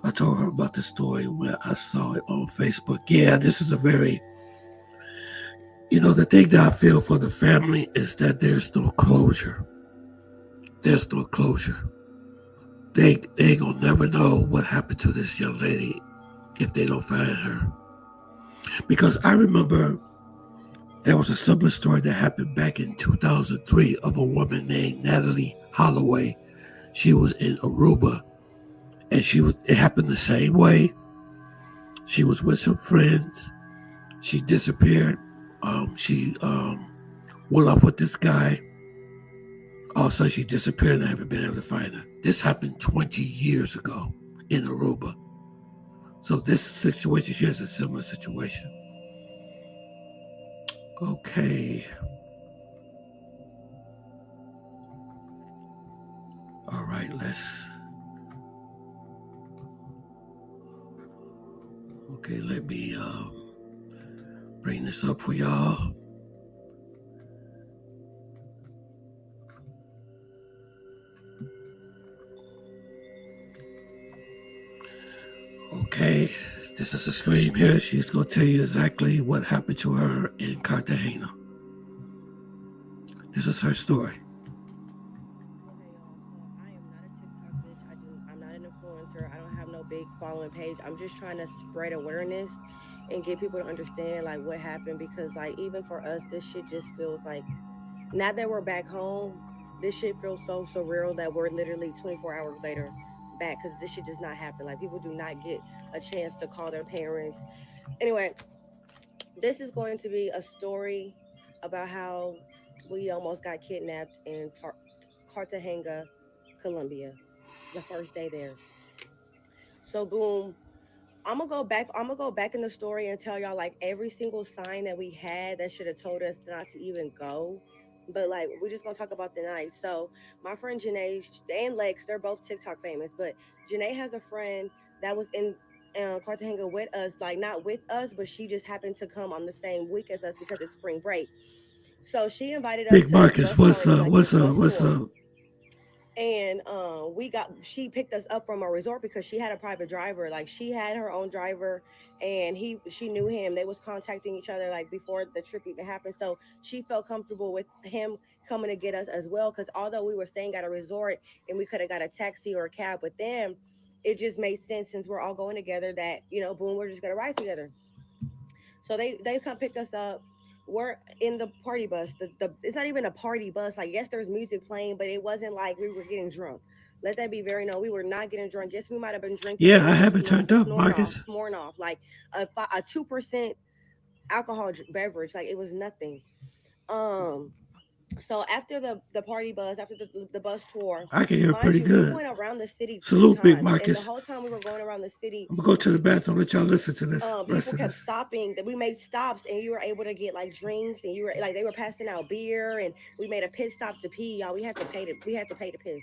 I told her about the story when I saw it on Facebook. Yeah, this is a very, the thing that I feel for the family is that there's no closure. There's no closure. They gonna never know what happened to this young lady if they don't find her. Because I remember there was a similar story that happened back in 2003 of a woman named Natalie Holloway. She was in Aruba, and it happened the same way. She was with some friends. She disappeared. She went off with this guy. Also, she disappeared and I haven't been able to find her. This happened 20 years ago in Aruba. So this situation here is a similar situation. Okay. All right, let me bring this up for y'all. Okay, this is a screen here. She's going to tell you exactly what happened to her in Cartagena. This is her story. I'm not an influencer. I don't have no big following page. I'm just trying to spread awareness and get people to understand like what happened, because like even for us, this shit just feels like, now that we're back home, this shit feels so surreal that we're literally 24 hours later back, because this shit does not happen. Like people do not get a chance to call their parents. Anyway, this is going to be a story about how we almost got kidnapped in Cartagena, Colombia, the first day there. So boom, I'm gonna go back in the story and tell y'all like every single sign that we had that should have told us not to even go. But like we're just gonna talk about the night. So my friend Janae and Lex, they're both TikTok famous, but Janae has a friend that was in Cartagena with us, like not with us, but she just happened to come on the same week as us because it's spring break. So she invited us Big to Marcus, what's up? And she picked us up from a resort because she had a private driver. Like she had her own driver, and she knew him. They was contacting each other like before the trip even happened. So she felt comfortable with him coming to get us as well. Because although we were staying at a resort and we could have got a taxi or a cab with them, it just made sense since we're all going together that boom, we're just gonna ride together. So they come pick us up. We're in the party bus. It's not even a party bus. Like yes, there's music playing, but it wasn't like we were getting drunk. Let that be very known. We were not getting drunk. Yes, we might have been drinking. Yeah, I haven't turned up, Marcus. Smirnoff, like a 2% alcohol beverage. Like it was nothing. So after the party bus, after the bus tour, I can hear mind pretty you, we good. went around the city 3 Salute, Big times, and the Marcus. whole time we were going around the city, I'm gonna go to the bathroom. Let y'all listen to this. Rest people of kept this. stopping. That we made stops, and you were able to get like drinks, and you were like they were passing out beer, and we made a pit stop to pee. Y'all, we had to pay to piss,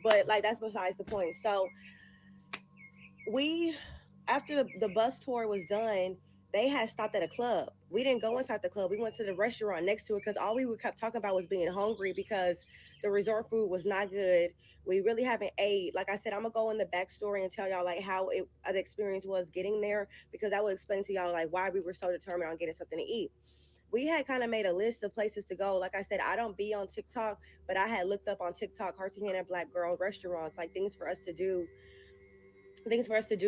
but like that's besides the point. So we, after the bus tour was done, they had stopped at a club. We didn't go inside the club. We went to the restaurant next to it because all we kept talking about was being hungry because the resort food was not good. We really haven't ate. Like I said, I'm gonna go in the backstory and tell y'all like how the experience was getting there because that will explain to y'all like why we were so determined on getting something to eat. We had kind of made a list of places to go. Like I said, I don't be on TikTok, but I had looked up on TikTok Cartagena Black Girl restaurants, like things for us to do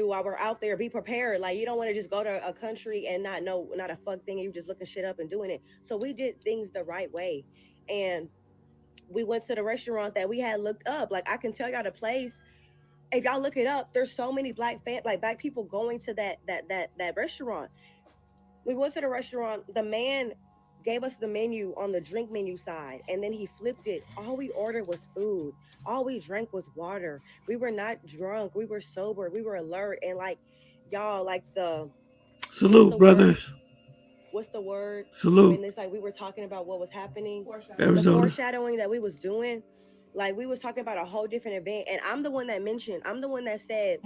while we're out there. Be prepared. Like you don't want to just go to a country and not know not a fuck thing. And you just looking shit up and doing it. So we did things the right way, and we went to the restaurant that we had looked up. Like I can tell y'all the place. If y'all look it up, there's so many black people going to that restaurant. We went to the restaurant. The man gave us the menu on the drink menu side, and then he flipped it. All we ordered was food. All we drank was water. We were not drunk. We were sober. We were alert. And like y'all, like Salute, brothers. What's the word? Salute. When it's like we were talking about what was happening, Arizona. the foreshadowing that we was doing. Like we was talking about a whole different event, and I'm the one that said,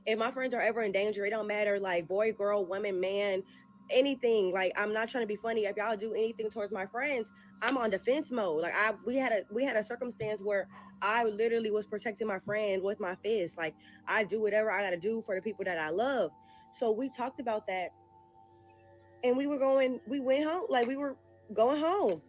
if my friends are ever in danger, it don't matter like boy, girl, woman, man, anything. Like I'm not trying to be funny. If y'all do anything towards my friends, I'm on defense mode. Like we had a circumstance where I literally was protecting my friend with my fist. Like I do whatever I gotta do for the people that I love. So we talked about that, and we went home. Like we were going home.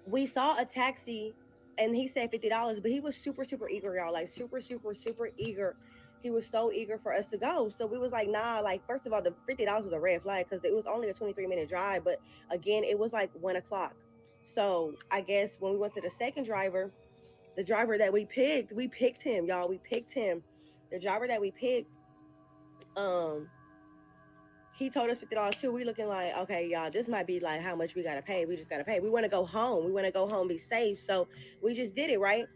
We saw a taxi, and he said $50, but he was super super eager, y'all, like super super super eager. He was so eager for us to go, so we was like, nah. Like first of all, the $50 was a red flag because it was only a 23-minute drive, but again it was like 1 o'clock. So I guess when we went to the second driver, the driver that we picked him, y'all. We picked him. The driver that we picked, um he told us $50 too. We looking like, okay, y'all, this might be like how much we gotta pay. We just gotta pay. We want to go home. We want to go home, be safe. So we just did it, right?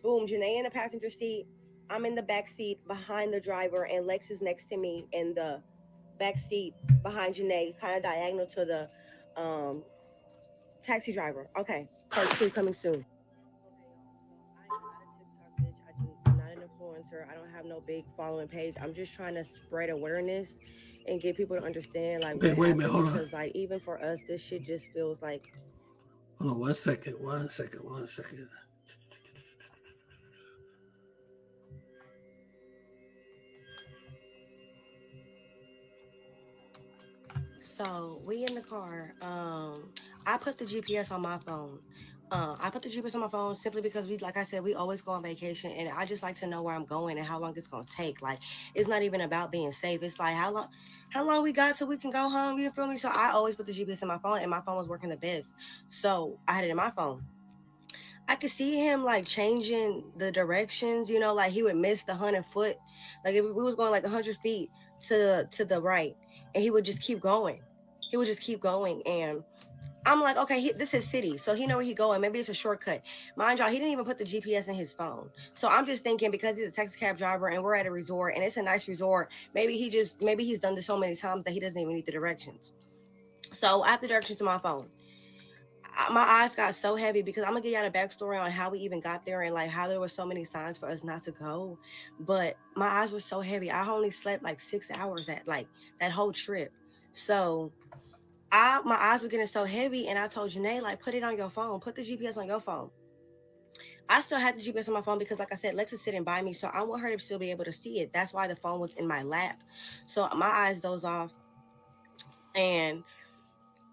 Boom. Janae in the passenger seat. I'm in the back seat behind the driver, and Lex is next to me in the back seat behind Janae, kind of diagonal to the taxi driver. Okay, part 2 coming soon. I'm not an influencer. I don't have no big following page. I'm just trying to spread awareness and get people to understand like Okay, what wait a happened minute, hold on. because like even for us, this shit just feels like. Hold on, one second. So we in the car. I put the GPS on my phone. I put the GPS on my phone simply because like I said, we always go on vacation, and I just like to know where I'm going and how long it's gonna take. Like, it's not even about being safe. It's like how long we got till we can go home. You feel me? So I always put the GPS in my phone, and my phone was working the best. So I had it in my phone. I could see him like changing the directions. Like he would miss the 100 foot. Like if we was going like 100 feet to the right, and he would just keep going. He would just keep going, and I'm like, okay, this is city, so he know where he going. Maybe it's a shortcut. Mind y'all, he didn't even put the GPS in his phone. So I'm just thinking because he's a taxi cab driver and we're at a resort and it's a nice resort, maybe he's done this so many times that he doesn't even need the directions. So I have the directions to my phone. My eyes got so heavy because I'm gonna give y'all a backstory on how we even got there and like how there were so many signs for us not to go. But my eyes were so heavy. I only slept like 6 hours at like that whole trip. So my eyes were getting so heavy, and I told Janae, like, put it on your phone, put the GPS on your phone. I still had the GPS on my phone because, like I said, Lex is sitting by me, so I want her to still be able to see it. That's why the phone was in my lap. So my eyes doze off, and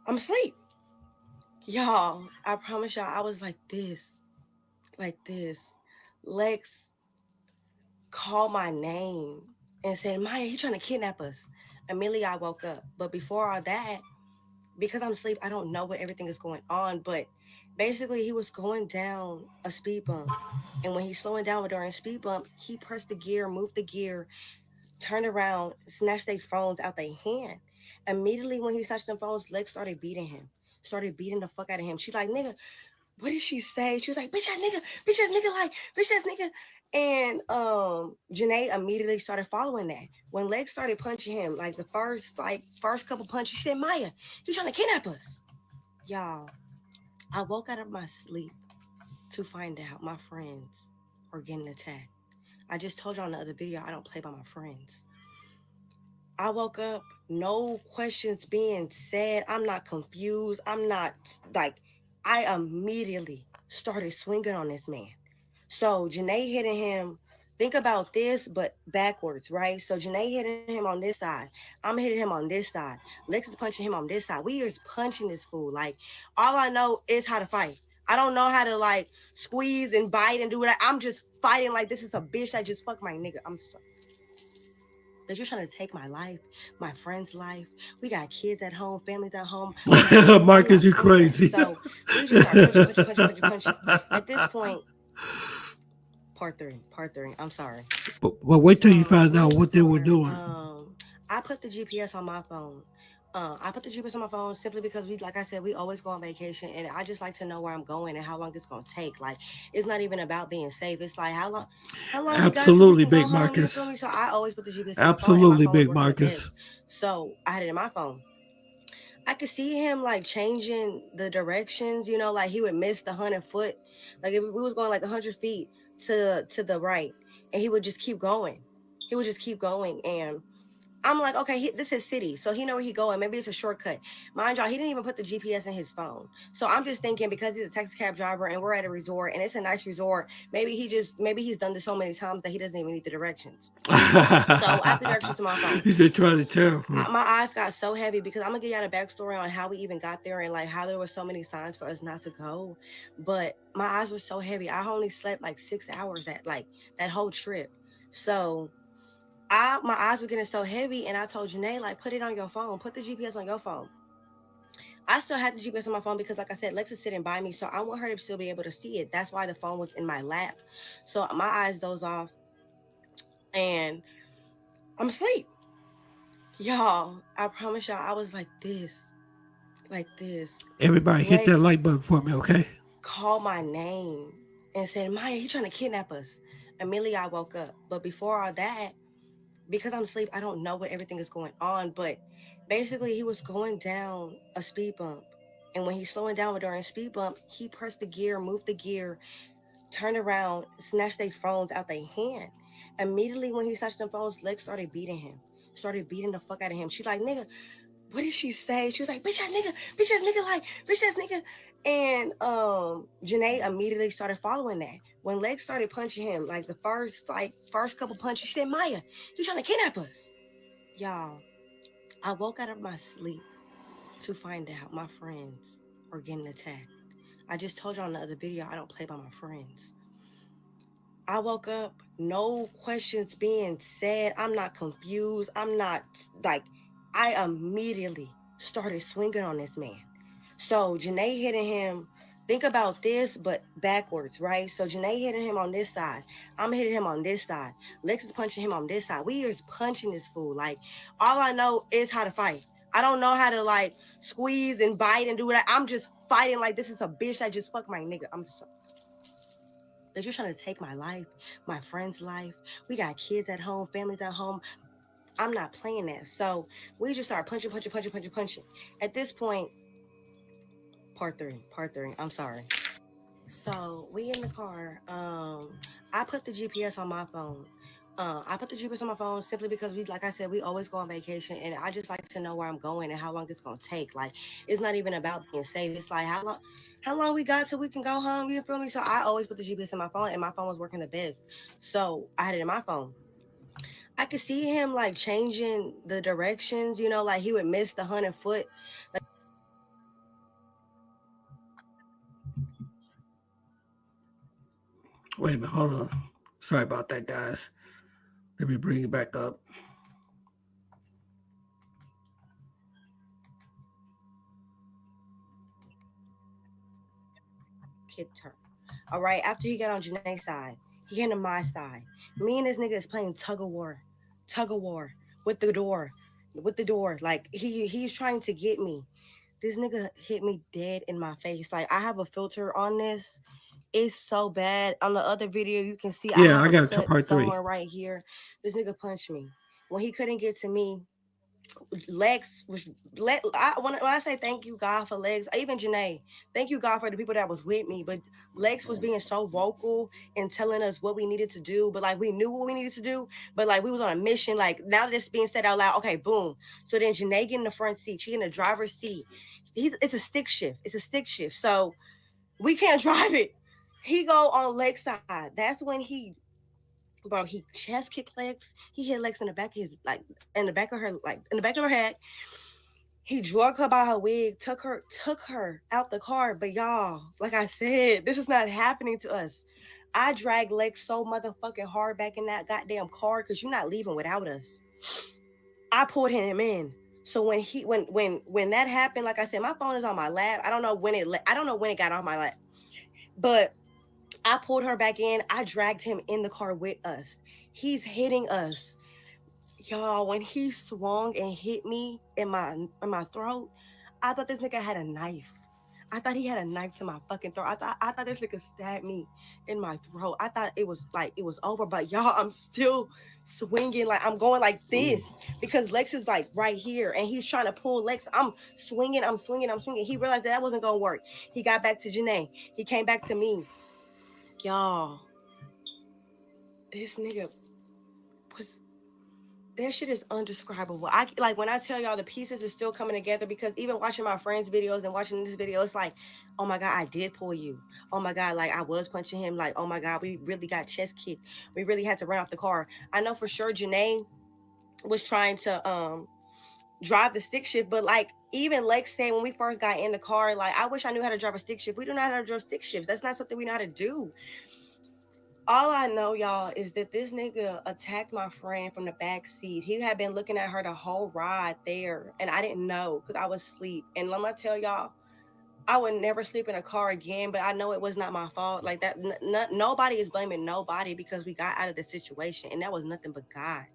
I'm asleep. Y'all, I promise y'all, I was like this. Lex called my name and said, Maya, he trying to kidnap us. Immediately, I woke up. But before all that, because I'm asleep, I don't know what everything is going on. But basically, he was going down a speed bump. And when he's slowing down during a speed bump, he pressed the gear, moved the gear, turned around, snatched their phones out their hand. Immediately when he snatched them phones, Lex started beating him. Started beating the fuck out of him. She's like, nigga, what did she say? She was like, bitch ass nigga, like, bitch ass nigga. And Janae immediately started following that. When Lex started punching him, like the first couple punches, she said, Maya, he's trying to kidnap us. Y'all, I woke out of my sleep to find out my friends were getting attacked. I just told y'all in the other video, I don't play by my friends. I woke up, no questions being said. I'm not confused. I'm not like, I immediately started swinging on this man. So Janae hitting him, think about this, but backwards, right? So Janae hitting him on this side. I'm hitting him on this side. Lex is punching him on this side. We are punching this fool. Like, all I know is how to fight. I don't know how to like squeeze and bite and do that. I'm just fighting like this is a bitch that just fucked my nigga. I'm sorry. That you're trying to take my life, my friend's life. We got kids at home, families at home. Marcus, you crazy. So we just start punching. At this point, part three. I'm sorry. But wait till you find out what they were doing. I put the GPS on my phone. I put the GPS on my phone simply because like I said, we always go on vacation, and I just like to know where I'm going and how long it's gonna take. Like, it's not even about being safe. It's like how long. Absolutely, Big Marcus. So I always put the GPS. Absolutely, Big Marcus. So I had it in my phone. I could see him like changing the directions. You know, like he would miss the 100 foot. Like if we was going like 100 feet to the right, and he would just keep going. And I'm like, okay, this is city, so he know where he going. Maybe it's a shortcut. Mind y'all, he didn't even put the GPS in his phone. So I'm just thinking, because he's a taxi cab driver and we're at a resort and it's a nice resort, maybe he's done this so many times that he doesn't even need the directions. So I put directions to my phone. He said, try to tell. My eyes got so heavy because I'm gonna give y'all a backstory on how we even got there and like how there were so many signs for us not to go. But my eyes were so heavy. I only slept like 6 hours that whole trip. So my eyes were getting so heavy, and I told Janae, like, put it on your phone. Put the GPS on your phone. I still had the GPS on my phone because, like I said, Lex is sitting by me, so I want her to still be able to see it. That's why the phone was in my lap. So my eyes doze off, and I'm asleep. Y'all, I promise y'all, I was like this. Everybody hit that like button for me, okay? Call my name and said, Maya, he trying to kidnap us. Immediately, I woke up. But before all that, because I'm asleep, I don't know what everything is going on, but basically he was going down a speed bump. And when he's slowing down during a speed bump, he pressed the gear, moved the gear, turned around, snatched their phones out their hand. Immediately when he snatched them phones, Lex started beating the fuck out of him. She's like, nigga, what did she say? She was like, bitch ass nigga, like, bitch ass nigga. And Janae immediately started following that. When Lex started punching him, like the first couple punches, she said, Maya, he's trying to kidnap us. Y'all, I woke out of my sleep to find out my friends were getting attacked. I just told y'all in the other video, I don't play by my friends. I woke up, no questions being said. I'm not confused. I'm not like, I immediately started swinging on this man. So Janae hitting him, think about this, but backwards, right? So Janae hitting him on this side. I'm hitting him on this side. Lex is punching him on this side. We are punching this fool. Like, all I know is how to fight. I don't know how to like squeeze and bite and do that. I'm just fighting like this is a bitch that just fucked my nigga. I'm sorry. That you're trying to take my life, my friend's life. We got kids at home, families at home. I'm not playing that. So we just start punching. At this point, part three. I'm sorry. So we in the car. I put the GPS on my phone. I put the GPS on my phone simply because like I said, we always go on vacation, and I just like to know where I'm going and how long it's gonna take. Like, it's not even about being safe. It's like how long we got till we can go home. You feel me? So I always put the GPS in my phone, and my phone was working the best. So I had it in my phone. I could see him like changing the directions. You know, like he would miss the 100 foot. Like, wait a minute, hold on. Sorry about that, guys. Let me bring it back up. Kid turn. All right, after he got on Janae's side, he came to my side. Me and this nigga is playing tug of war with the door. Like he's trying to get me. This nigga hit me dead in my face. Like, I have a filter on this. It's so bad. On the other video, you can see I Yeah, have I a got a cut part 3. somewhere right here. This nigga punched me. When he couldn't get to me, Lex was when I say thank you God for Lex, even Janae, thank you God for the people that was with me. But Lex was being so vocal and telling us what we needed to do. But like we knew what we needed to do, but like we was on a mission. Like now that it's being said out loud, okay, boom. So then Janae get in the front seat, she in the driver's seat. It's a stick shift. It's a stick shift. So we can't drive it. He go on Lex side. That's when he chest kicked Lex. He hit Lex in the back of his in the back of her in the back of her head. He drug her by her wig, took her out the car. But y'all, like I said, this is not happening to us. I dragged Lex so motherfucking hard back in that goddamn car because you're not leaving without us. I pulled him in. So when that happened, like I said, my phone is on my lap. I don't know when it got off my lap, but I pulled her back in. I dragged him in the car with us. He's hitting us. Y'all, when he swung and hit me in my throat, I thought this nigga had a knife. I thought he had a knife to my fucking throat. I thought this nigga stabbed me in my throat. I thought it was over. But y'all, I'm still swinging. Like I'm going like this because Lex is like right here and he's trying to pull Lex. I'm swinging. He realized that wasn't gonna work. He got back to Janae. He came back to me. Y'all, this nigga was. That shit is undescribable. When I tell y'all the pieces is still coming together because even watching my friends' videos and watching this video, it's like, oh my God, I did pull you. Oh my God, like I was punching him. Like, oh my God, we really got chest kicked. We really had to run off the car. I know for sure Janae was trying to drive the stick shift, but like even Lex said when we first got in the car, like I wish I knew how to drive a stick shift. We don't know how to drive stick shifts. That's not something we know how to do. All I know, y'all, is that this nigga attacked my friend from the back seat. He had been looking at her the whole ride there, and I didn't know because I was asleep. And let me tell y'all, I would never sleep in a car again, but I know it was not my fault. Like that, nobody is blaming nobody because we got out of the situation, and that was nothing but God.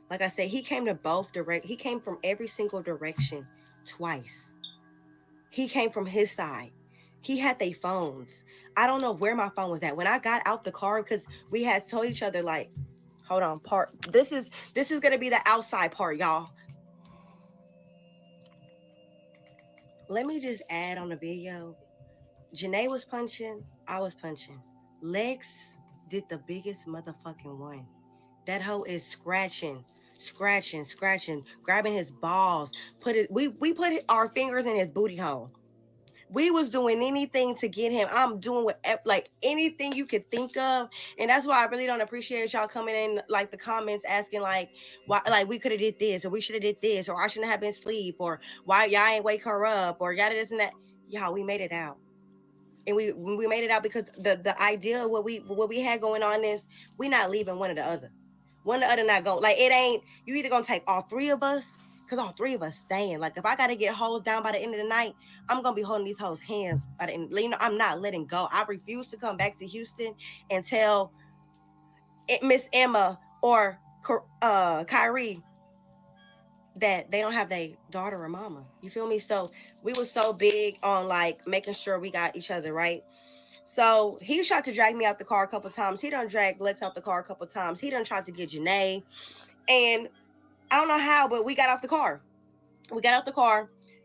Like I said, he came he came from every single direction twice. He came from his side. He had their phones. I don't know where my phone was at. When I got out the car, because we had told each other, like, hold on, this is gonna be the outside part, y'all. Let me just add on the video. Janae was punching, I was punching. Lex did the biggest motherfucking one. That hoe is scratching, grabbing his balls. We put our fingers in his booty hole. We was doing anything to get him. I'm doing like anything you could think of. And that's why I really don't appreciate y'all coming in like the comments asking like why like we could have did this or we should have did this or I shouldn't have been asleep or why y'all ain't wake her up or yada this and that. Y'all, we made it out. And we made it out because the idea of what we had going on is we not leaving one or the other. One or the other not going. Like it ain't you either gonna take all three of us because all three of us staying. Like if I gotta get hoes down by the end of the night, I'm gonna be holding these hoes' hands by the end. You know, I'm not letting go. I refuse to come back to Houston and tell Miss Emma or Kyrie that they don't have their daughter or mama. You feel me? So we were so big on like making sure we got each other right. So he tried to drag me out the car a couple times. He done dragged Lex out the car a couple times. He done tried to get Janae. And I don't know how, but we got off the car.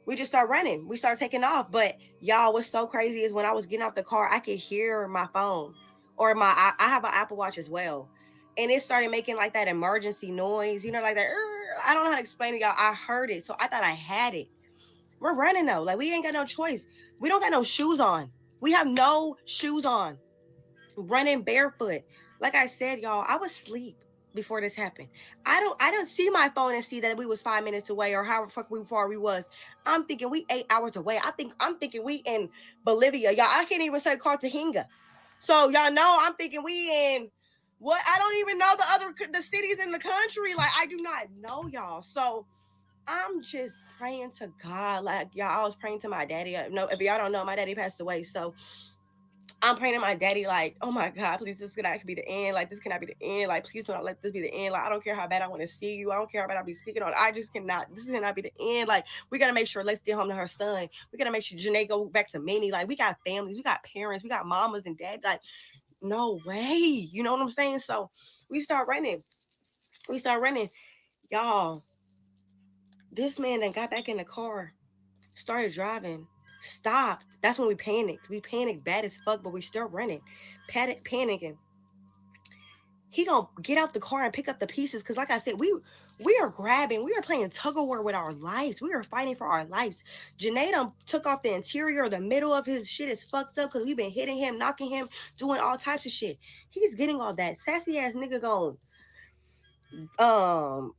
We just start running. We start taking off. But y'all, what's so crazy is when I was getting off the car, I could hear my phone or I have an Apple Watch as well. And it started making like that emergency noise, you know, like that. I don't know how to explain it, y'all. I heard it. So I thought I had it. We're running though. Like we ain't got no choice. We don't got no shoes on. We have no shoes on. Running barefoot. Like I said, y'all, I was asleep before this happened. I don't see my phone and see that we was 5 minutes away or however far we was. I'm thinking we 8 hours away. I'm thinking we in Bolivia. Y'all, I can't even say Cartagena. So y'all know I'm thinking we in what? I don't even know the cities in the country. Like I do not know, y'all. So I'm just praying to God. Like y'all, I was praying to my daddy. No, if y'all don't know, my daddy passed away. So I'm praying to my daddy, like, oh my God, please, this cannot be the end. Like, this cannot be the end. Like, please do not let this be the end. Like, I don't care how bad I want to see you. I don't care how bad I'll be speaking on. I just cannot. This cannot be the end. Like, we got to make sure, let's get home to her son. We got to make sure Janae go back to Minnie. Like, we got families. We got parents. We got mamas and dads. Like, no way. You know what I'm saying? So we start running. Y'all, this man then got back in the car, started driving, stopped. That's when we panicked. We panicked bad as fuck, but we still running. Panicking. He gonna get out the car and pick up the pieces, because like I said, we are grabbing, we are playing tug of war with our lives. We are fighting for our lives. Janae took off the interior, the middle of his shit is fucked up because we've been hitting him, knocking him, doing all types of shit. He's getting all that. Sassy ass nigga gonna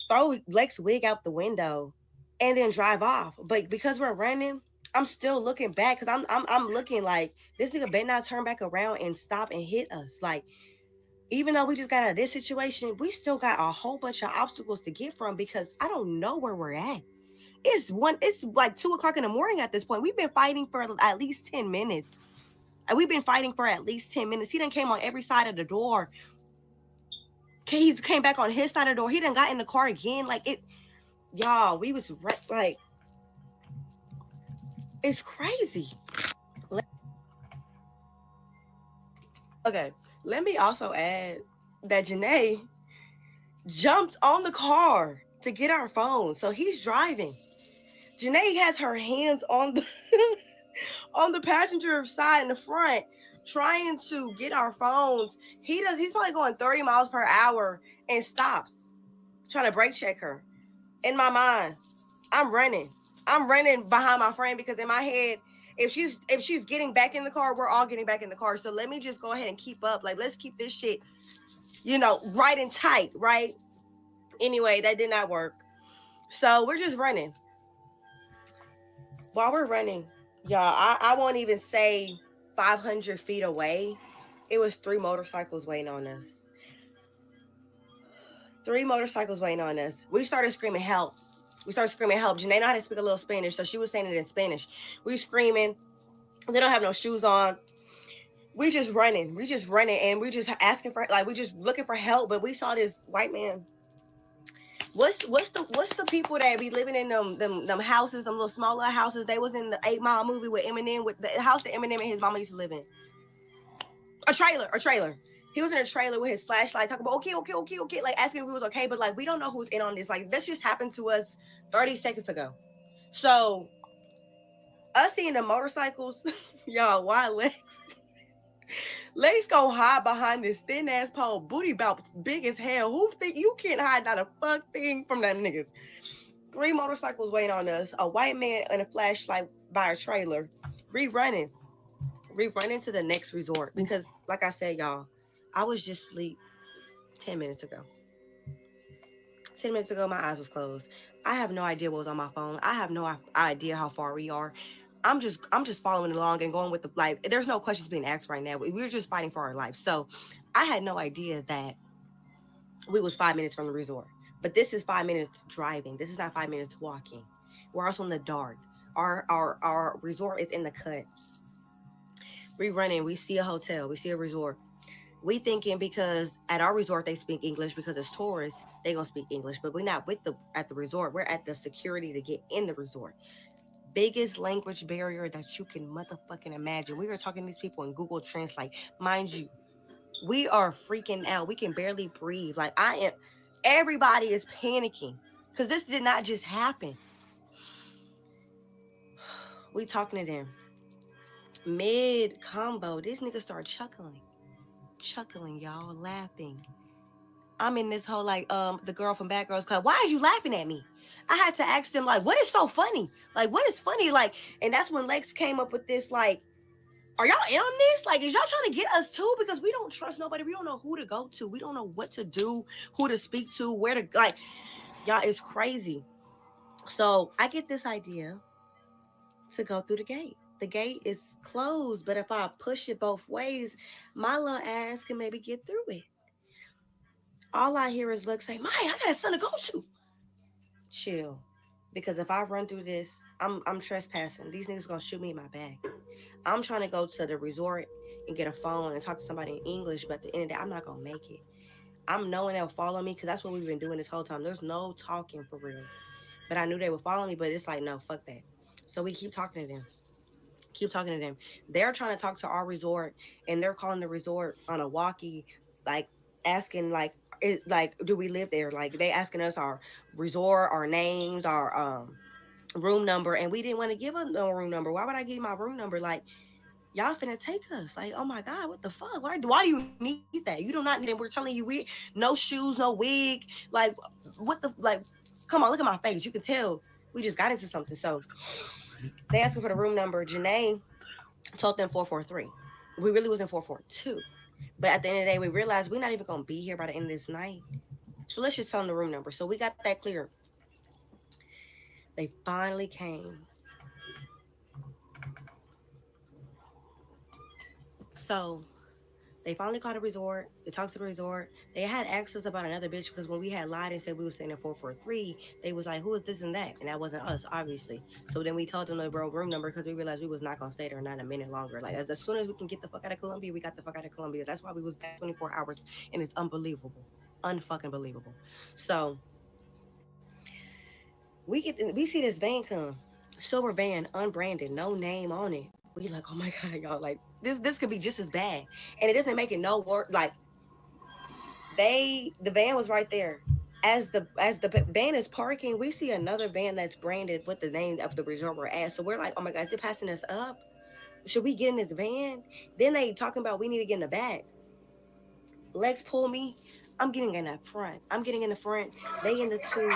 throw Lex wig out the window and then drive off. But because we're running, I'm still looking back, because I'm looking like this nigga better not turn back around and stop and hit us. Like, even though we just got out of this situation, we still got a whole bunch of obstacles to get from, because I don't know where we're at. It's like 2:00 in the morning at this point. We've been fighting for at least 10 minutes. We've been fighting for at least 10 minutes. He done came on every side of the door. He came back on his side of the door. He done got in the car again. Like, it, y'all, we was like, it's crazy. Okay, let me also add that Janae jumped on the car to get our phone. So he's driving. Janae has her hands on the on the passenger side in the front, trying to get our phones. He's probably going 30 miles per hour and stops, trying to brake check her. In my mind, I'm running behind my friend, because in my head, if she's getting back in the car, we're all getting back in the car. So let me just go ahead and keep up. Like, let's keep this shit, right and tight, right? Anyway, that did not work. So we're just running. While we're running, y'all, I won't even say 500 feet away. It was 3 motorcycles waiting on us. 3 motorcycles waiting on us. We started screaming help. Janae know how to speak a little Spanish, so she was saying it in Spanish. We screaming. They don't have no shoes on. We just running, and we just asking for, like, we just looking for help. But we saw this white man. What's the people that be living in them houses, them little smaller houses? They was in the 8 Mile movie with Eminem, with the house that Eminem and his mama used to live in. A trailer. He was in a trailer with his flashlight, talking about okay, like asking if we was okay, but like we don't know who's in on this. Like, this just happened to us 30 seconds ago. So us seeing the motorcycles, y'all, why Lex go hide behind this thin ass pole, booty about big as hell. Who think you can't hide not a fuck thing from them niggas? 3 motorcycles waiting on us, a white man and a flashlight by a trailer. We running to the next resort, because like I said, y'all, I was just asleep 10 minutes ago. 10 minutes ago, my eyes was closed. I have no idea what was on my phone. I have no idea how far we are. I'm just following along and going with the, like, there's no questions being asked right now. We're just fighting for our life. So I had no idea that we was 5 minutes from the resort. But this is 5 minutes driving. This is not 5 minutes walking. We're also in the dark. Our resort is in the cut. We running. We see a hotel. We see a resort. We thinking because at our resort they speak English, because it's tourists, they gonna speak English. But we're not at the resort. We're at the security to get in the resort. Biggest language barrier that you can motherfucking imagine. We were talking to these people in Google Translate. Mind you, we are freaking out. We can barely breathe. Like, everybody is panicking, because this did not just happen. We talking to them. Mid combo, this nigga started chuckling, y'all, laughing. I'm in this whole, like, the girl from Bad Girls Club, why are you laughing at me? I had to ask them, like, what is so funny? Like, what is funny? Like, and that's when Lex came up with this, like, are y'all in on this? Like, is y'all trying to get us too? Because we don't trust nobody. We don't know who to go to. We don't know what to do, who to speak to, where to, like, y'all, it's crazy. So I get this idea to go through the gate. The gate is closed, but if I push it both ways, my little ass can maybe get through it. All I hear is Lex say, Maya, I got something to go to. Chill. Because if I run through this, I'm trespassing. These niggas gonna shoot me in my back. I'm trying to go to the resort and get a phone and talk to somebody in English, but at the end of the day, I'm not gonna make it. I'm knowing they'll follow me because that's what we've been doing this whole time. There's no talking for real. But I knew they would follow me, but it's like, no, fuck that. So we keep talking to them. Keep talking to them. They're trying to talk to our resort and they're calling the resort on a walkie, like asking like do we live there? Like they asking us our resort, our names, our room number, and we didn't want to give them no room number. Why would I give you my room number? Like y'all finna take us. Like, oh my God, what the fuck? Why do you need that? You do not need it. We're telling you we no shoes, no wig. Like what the like come on, look at my face. You can tell we just got into something. So they asking for the room number. Janae told them 443. We really was in 442. But at the end of the day, we realized we're not even gonna be here by the end of this night. So let's just tell them the room number. So we got that clear. They finally came. So they finally called a resort. They talked to the resort. They had asked us about another bitch because when we had lied and said we were staying in 443, they was like, who is this and that? And that wasn't us, obviously. So then we told them the room number because we realized we was not going to stay there not a minute longer. Like, as soon as we can get the fuck out of Colombia, we got the fuck out of Colombia. That's why we was back 24 hours, and it's unbelievable. Unfucking believable. So we see this van come. Silver van, unbranded, no name on it. We like, oh my God, y'all, like, this could be just as bad. And it doesn't make it no worse. Like, the van was right there. As the van is parking, we see another van that's branded with the name of the resort we're at. So we're like, oh my God, is it passing us up? Should we get in this van? Then they talking about we need to get in the back. Legs pull me. I'm getting in the front. I'm getting in the front. They in the two.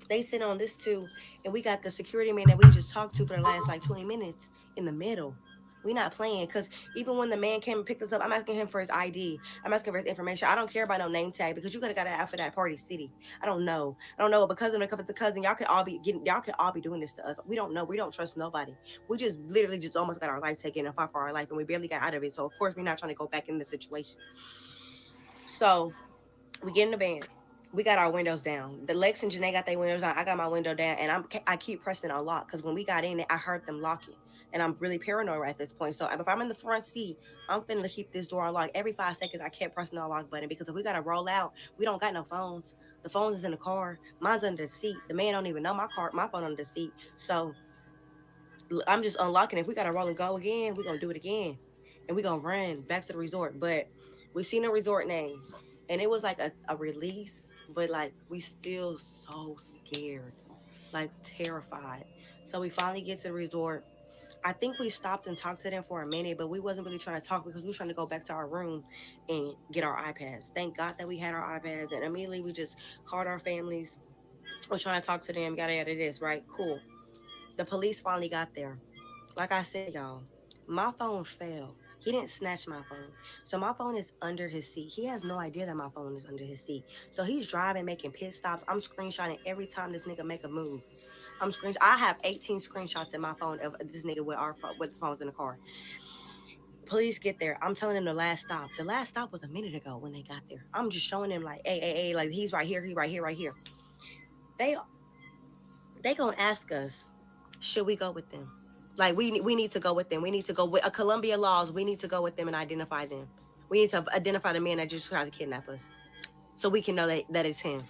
They sit on this too, and we got the security man that we just talked to for the last like 20 minutes in the middle. We not playing because even when the man came and picked us up, I'm asking him for his ID. I'm asking for his information. I don't care about no name tag because you could have got it out for that party city. I don't know. I don't know. But cousin or the cousin, y'all could all be getting. Y'all could all be doing this to us. We don't know. We don't trust nobody. We just literally just almost got our life taken and fought for our life, and we barely got out of it. So of course we're not trying to go back in the situation. So we get in the van. We got our windows down. The Lex and Janae got their windows down. I got my window down, and I keep pressing on lock because when we got in, I heard them locking, and I'm really paranoid at this point. So if I'm in the front seat, I'm finna keep this door unlocked. Every 5 seconds, I kept pressing the lock button because if we gotta roll out, we don't got no phones. The phones is in the car. Mine's under the seat. The man don't even know my phone under the seat. So I'm just unlocking. If we gotta roll and go again, we gonna do it again, and we gonna run back to the resort. But we seen a resort name, and it was like a release, but like we still so scared, like terrified. So we finally get to the resort. I think we stopped and talked to them for a minute, but we wasn't really trying to talk because we were trying to go back to our room and get our iPads. Thank God that we had our iPads, and immediately we just called our families. Was trying to talk to them, yada yada this, right? Cool. The police finally got there. Like I said, y'all, my phone fell. He didn't snatch my phone. So my phone is under his seat. He has no idea that my phone is under his seat. So he's driving, making pit stops. I'm screenshotting every time this nigga make a move. I have 18 screenshots in my phone of this nigga with the phones in the car. Police get there. I'm telling them the last stop. The last stop was a minute ago when they got there. I'm just showing them like, hey, like he's right here, right here. They gonna ask us, should we go with them? Like we need to go with them. We need to go with Colombia laws. We need to go with them and identify them. We need to identify the man that just tried to kidnap us, so we can know that it's him.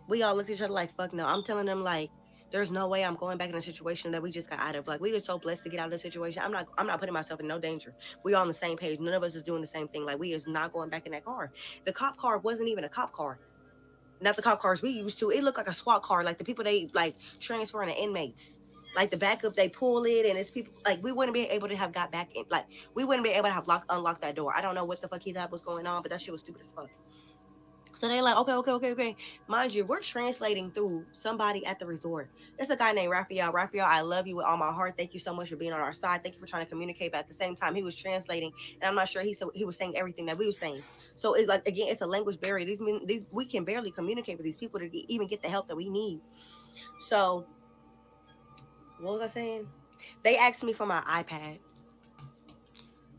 We all looked at each other like, fuck no. I'm telling them like, there's no way I'm going back in a situation that we just got out of. Like we were so blessed to get out of the situation. I'm not putting myself in no danger. We all on the same page. None of us is doing the same thing. Like we is not going back in that car. The cop car wasn't even a cop car. Not the cop cars we used to. It looked like a SWAT car, like the people they like transferring the inmates. Like the backup, they pull it, and it's people like we wouldn't be able to have got back in. Like we wouldn't be able to have unlocked that door. I don't know what the fuck he thought was going on, but that shit was stupid as fuck. So they like, okay. Mind you, we're translating through somebody at the resort. It's a guy named Raphael. Raphael, I love you with all my heart. Thank you so much for being on our side. Thank you for trying to communicate. But at the same time, he was translating, and I'm not sure he was saying everything that we were saying. So it's like again, it's a language barrier. These we can barely communicate with these people to even get the help that we need. So what was I saying? They asked me for my iPad.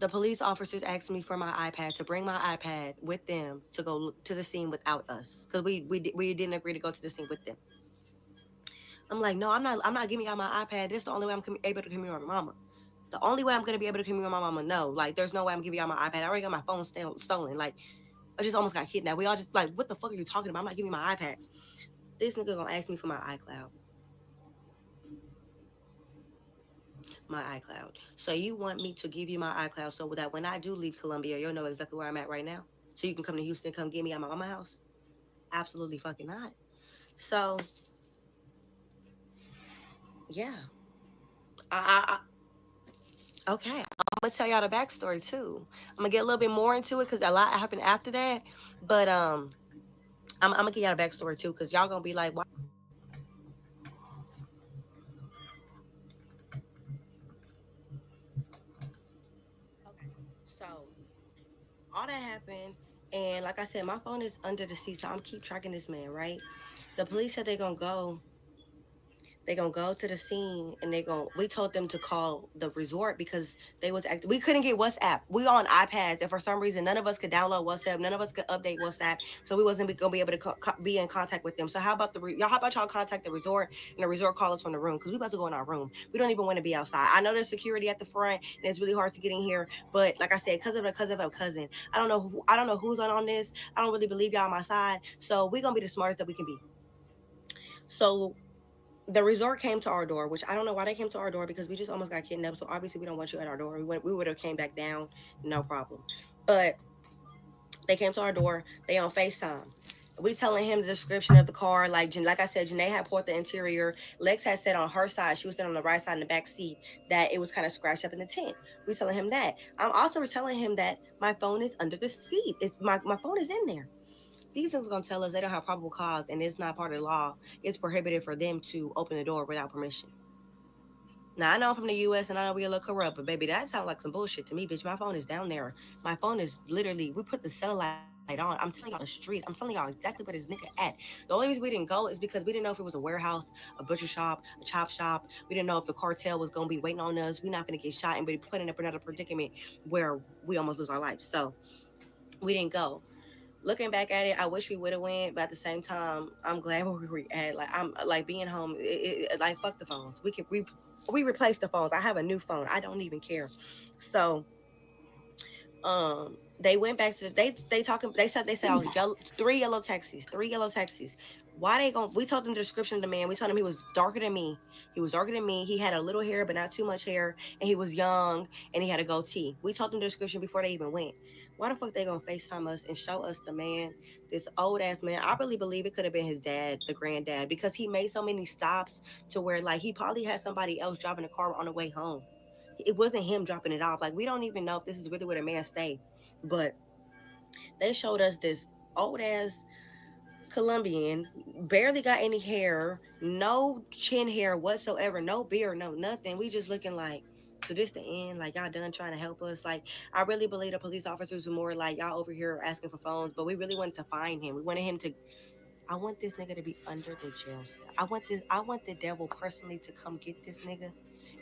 The police officers asked me for my iPad, to bring my iPad with them to go to the scene without us, because we didn't agree to go to the scene with them. I'm like, no, I'm not giving y'all my iPad. This is the only way I'm able to communicate with my mama. The only way I'm gonna be able to communicate with my mama. No, like, there's no way I'm giving y'all my iPad. I already got my phone stolen. Like, I just almost got kidnapped. We all just like, what the fuck are you talking about? I'm not giving you my iPad. This nigga gonna ask me for my iCloud. My iCloud. So you want me to give you my iCloud so that when I do leave Colombia, you'll know exactly where I'm at right now? So you can come to Houston, come get me at my mama's house? Absolutely fucking not. So, yeah. Okay. I'm gonna tell y'all the backstory too. I'm gonna get a little bit more into it because a lot happened after that. But I'm gonna give y'all the backstory too because y'all gonna be like, why? Okay. So all that happened, and like I said, my phone is under the seat, so I'm keep tracking this man. Right. The police said they're gonna go to the scene and we told them to call the resort because we couldn't get WhatsApp. We on iPads, and for some reason none of us could download WhatsApp, none of us could update WhatsApp, so we wasn't gonna be able to be in contact with them. So how about y'all contact the resort and the resort call us from the room because we about to go in our room. We don't even want to be outside. I know there's security at the front and it's really hard to get in here, but like I said, because of a cousin, I don't know who's on this. I don't really believe y'all on my side, so we gonna be the smartest that we can be. So the resort came to our door, which I don't know why they came to our door because we just almost got kidnapped. So obviously we don't want you at our door. We would have came back down, no problem. But they came to our door. They on FaceTime. We telling him the description of the car. Like I said, Janae had poured the interior. Lex had said on her side, she was sitting on the right side in the back seat, that it was kind of scratched up in the tent. We telling him that. I'm also telling him that my phone is under the seat. My phone is in there. These things gonna tell us they don't have probable cause and it's not part of the law. It's prohibited for them to open the door without permission. Now I know I'm from the US and I know we a little corrupt, but baby, that sounds like some bullshit to me, bitch. My phone is down there. My phone is literally, we put the satellite on. I'm telling y'all the street. I'm telling y'all exactly where this nigga at. The only reason we didn't go is because we didn't know if it was a warehouse, a butcher shop, a chop shop. We didn't know if the cartel was gonna be waiting on us. We're not gonna get shot and be put in another predicament where we almost lose our life. So we didn't go. Looking back at it, I wish we would have went, but at the same time, I'm glad where we were at. Like I'm like being home. Like fuck the phones. We replaced the phones. I have a new phone. I don't even care. So they went back to they said three yellow taxis. Why they going? We told them the description of the man. We told him he was darker than me. He had a little hair but not too much hair, and he was young and he had a goatee. We told them the description before they even went. Why the fuck they gonna FaceTime us and show us the man, this old ass man? I really believe it could have been his dad, the granddad, because he made so many stops to where like he probably had somebody else driving the car on the way home. It wasn't him dropping it off. Like we don't even know if this is really where the man stayed. But they showed us this old ass Colombian, barely got any hair, no chin hair whatsoever, no beard, no nothing. We just looking like, so this the end? Like y'all done trying to help us? Like I really believe the police officers were more like y'all over here asking for phones, but we really wanted to find him. We wanted him to. I want this nigga to be under the jail cell. I want the devil personally to come get this nigga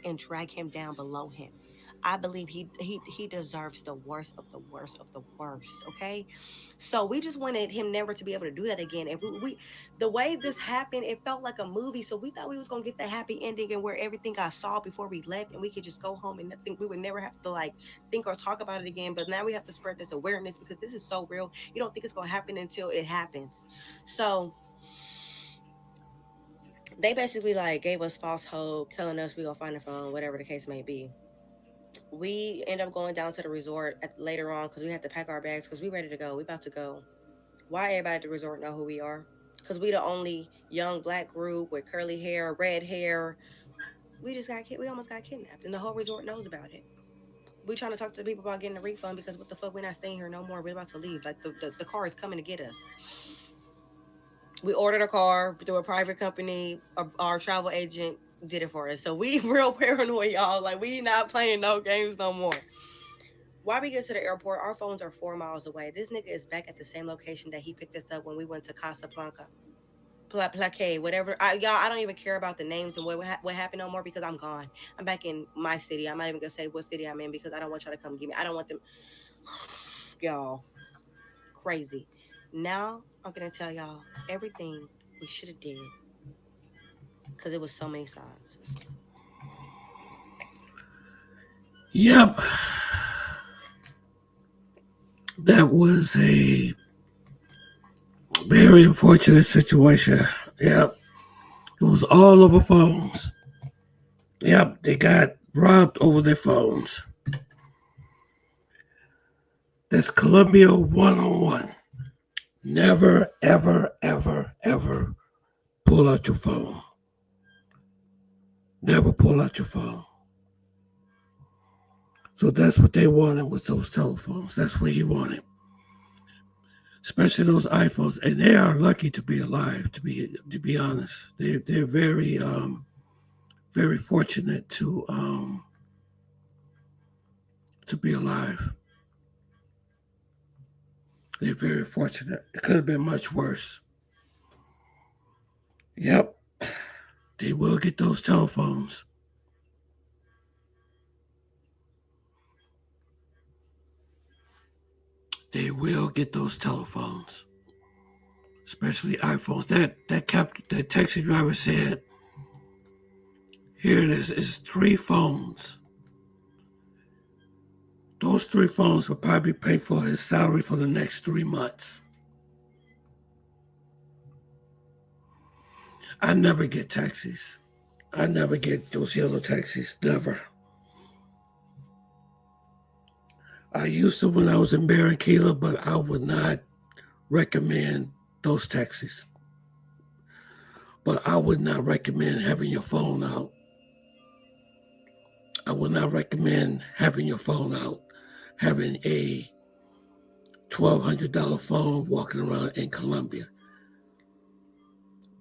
and drag him down below him. I believe he deserves the worst of the worst of the worst. Okay, so we just wanted him never to be able to do that again. If we the way this happened, it felt like a movie. So we thought we was gonna get the happy ending and where everything got solved before we left, and we could just go home and nothing. We would never have to like think or talk about it again. But now we have to spread this awareness because this is so real. You don't think it's gonna happen until it happens. So they basically like gave us false hope, telling us we gonna find the phone, whatever the case may be. We end up going down to the resort later on because we had to pack our bags because we ready to go. We about to go. Why everybody at the resort know who we are? Because we the only young black group with curly hair, red hair. We almost got kidnapped, and the whole resort knows about it. We trying to talk to the people about getting a refund because what the fuck, we're not staying here no more. We're about to leave. Like the car is coming to get us. We ordered a car through a private company. Our travel agent did it for us. So we real paranoid, y'all. Like we not playing no games no more. While we get to the airport, our phones are 4 miles away. This nigga is back at the same location that he picked us up when we went to Casablanca. Plaque, whatever. Y'all, I don't even care about the names and what happened no more because I'm gone. I'm back in my city. I'm not even gonna say what city I'm in because I don't want y'all to come get me. I don't want them. Y'all, crazy. Now I'm gonna tell y'all everything we should have did. because it was so many sides. Yep. That was a very unfortunate situation. Yep. It was all over phones. Yep. They got robbed over their phones. That's Colombia 101. Never, ever, ever, ever pull out your phone. Never pull out your phone. So that's what they wanted with those telephones. That's what he wanted. Especially those iPhones. And they are lucky to be alive, to be honest. They're very very fortunate to be alive. They're very fortunate. It could have been much worse. Yep. They will get those telephones. They will get those telephones. Especially iPhones. That taxi driver said, here it is, it's 3 phones. Those 3 phones will probably pay for his salary for the next 3 months. I never get taxis. I never get those yellow taxis. Never. I used to when I was in Barranquilla, but I would not recommend those taxis. But I would not recommend having your phone out. I would not recommend having your phone out, having a $1,200 phone walking around in Colombia.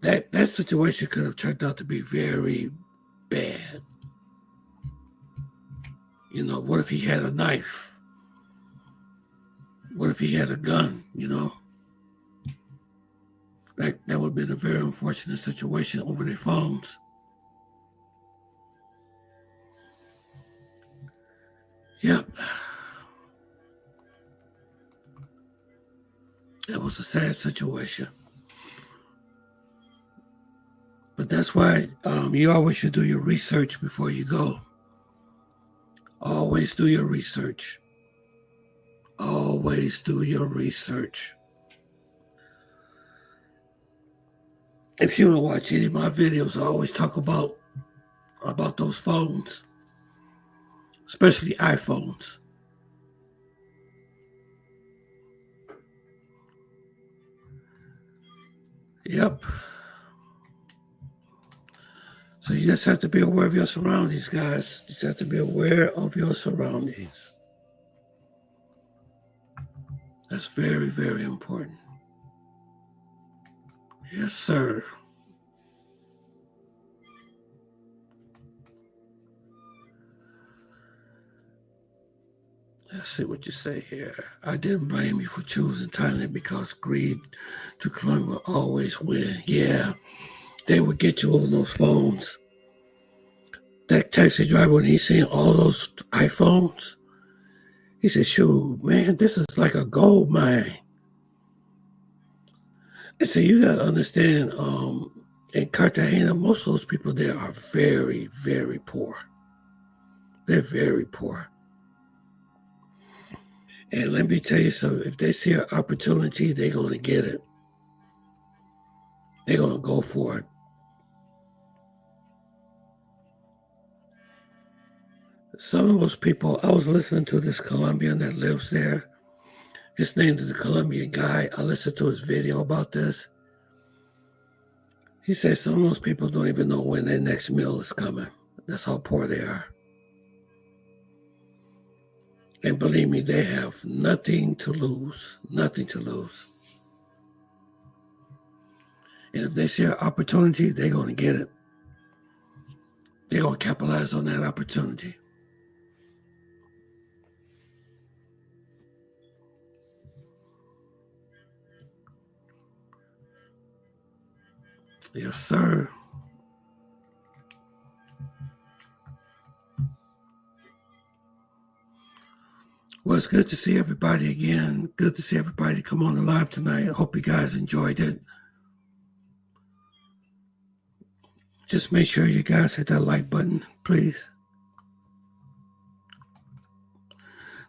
That situation could have turned out to be very bad. You know, what if he had a knife? What if he had a gun, you know? That would have been a very unfortunate situation over their phones. Yep. That was a sad situation. But that's why you always should do your research before you go. Always do your research. Always do your research. If you don't watch any of my videos, I always talk about those phones, especially iPhones. Yep. So you just have to be aware of your surroundings, guys. You just have to be aware of your surroundings. That's very, very important. Yes, sir. Let's see what you say here. I didn't blame you for choosing Thailand because greed to Colombia will always win. Yeah, they would get you over those phones. That taxi driver, when he seen all those iPhones, he said, shoot, man, this is like a gold mine. And so you got to understand, in Cartagena, most of those people there are very, very poor. They're very poor. And let me tell you something, if they see an opportunity, they're going to get it. They're going to go for it. Some of those people, I was listening to this Colombian that lives there. His name is the Colombian guy. I listened to his video about this. He said some of those people don't even know when their next meal is coming. That's how poor they are. And believe me, they have nothing to lose. Nothing to lose. And if they see an opportunity, they're going to get it. They're going to capitalize on that opportunity. Yes, sir. Well, it's good to see everybody again. Good to see everybody come on the live tonight. I hope you guys enjoyed it. Just make sure you guys hit that like button, please.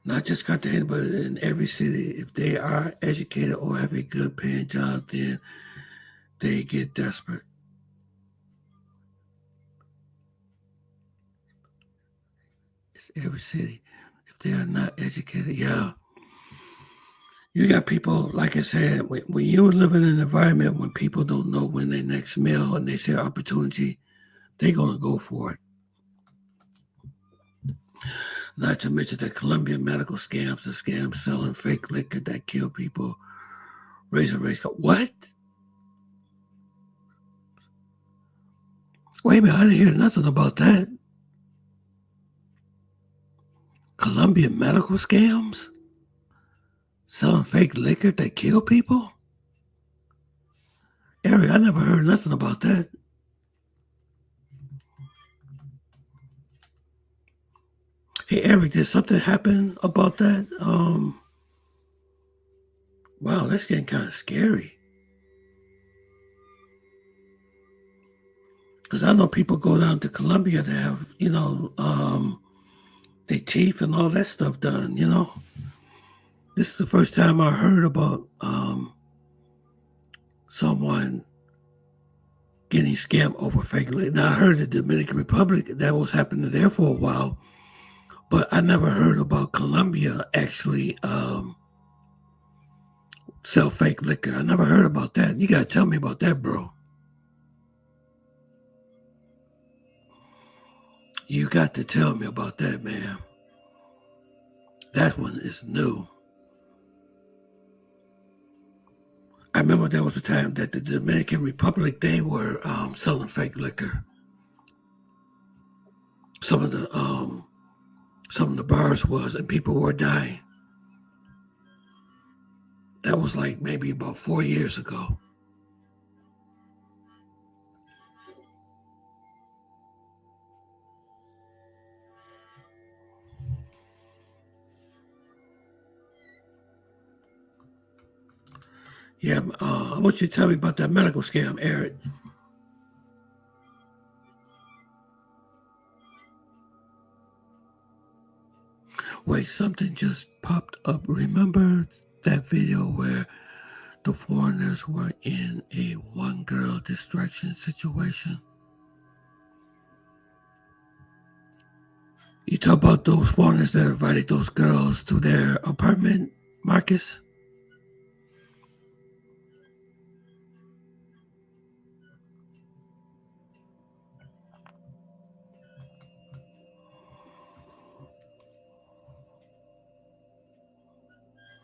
Not just Cartagena, but in every city. If they are educated or have a good paying job, then they get desperate. It's every city. If they are not educated, yeah. You got people, like I said, when you live in an environment when people don't know when their next meal and they see opportunity, they're going to go for it. Not to mention the Colombian medical scams, the scams selling fake liquor that kill people, razor race. What? Wait a minute, I didn't hear nothing about that. Colombian medical scams? Selling fake liquor that kill people? Eric, I never heard nothing about that. Hey, Eric, did something happen about that? Wow, that's getting kind of scary. Because I know people go down to Colombia to have, their teeth and all that stuff done, This is the first time I heard about someone getting scammed over fake liquor. Now, I heard the Dominican Republic, that was happening there for a while, but I never heard about Colombia actually sell fake liquor. I never heard about that. You got to tell me about that, bro. You got to tell me about that, man. That one is new. I remember there was a time that the Dominican Republic, they were selling fake liquor. Some of the bars was, and people were dying. That was like maybe about 4 years ago. Yeah, I want you to tell me about that medical scam, Eric. Wait, something just popped up. Remember that video where the foreigners were in a one-girl distraction situation? You talk about those foreigners that invited those girls to their apartment, Marcus?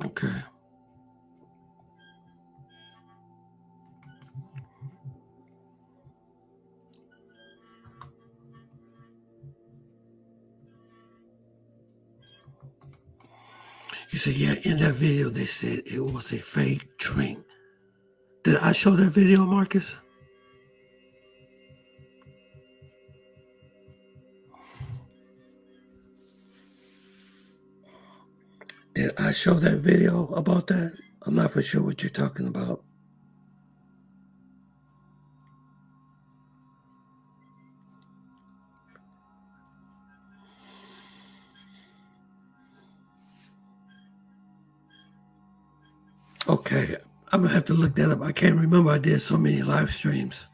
Okay. You said, yeah, in that video, they said it was a fake drink. Did I show that video, Marcus? Did I show that video about that? I'm not for sure what you're talking about. Okay, I'm gonna have to look that up. I can't remember. I did so many live streams.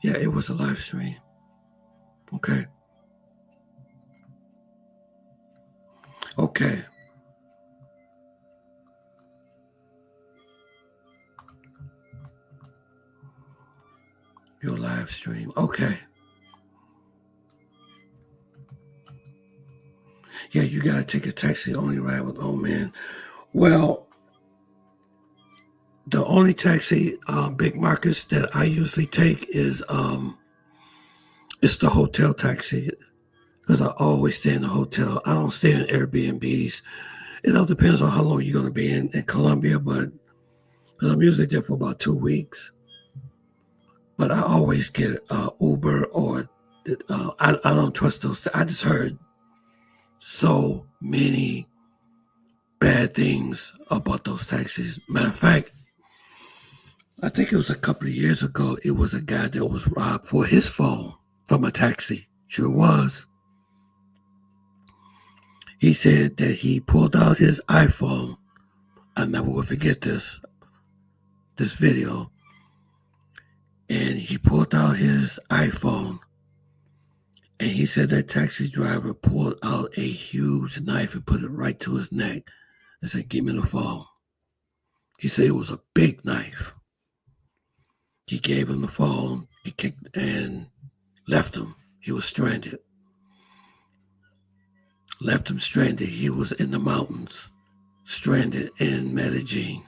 Yeah, it was a live stream. Okay. Okay. Your live stream. Okay. Yeah, you gotta take a taxi, only ride with old man. Well, the only taxi, Big Marcus, that I usually take is it's the hotel taxi, because I always stay in the hotel. I don't stay in Airbnbs. It all depends on how long you're going to be in Colombia, but because I'm usually there for about 2 weeks. But I always get Uber or I don't trust those. I just heard so many bad things about those taxis. Matter of fact, I think it was a couple of years ago. It was a guy that was robbed for his phone from a taxi. Sure was. He said that he pulled out his iPhone. I never will forget this video. And he pulled out his iPhone. And he said that taxi driver pulled out a huge knife and put it right to his neck and said, "Give me the phone." He said it was a big knife. He gave him the phone and kicked and left him. He was stranded. Left him stranded. He was in the mountains, stranded in Medellin.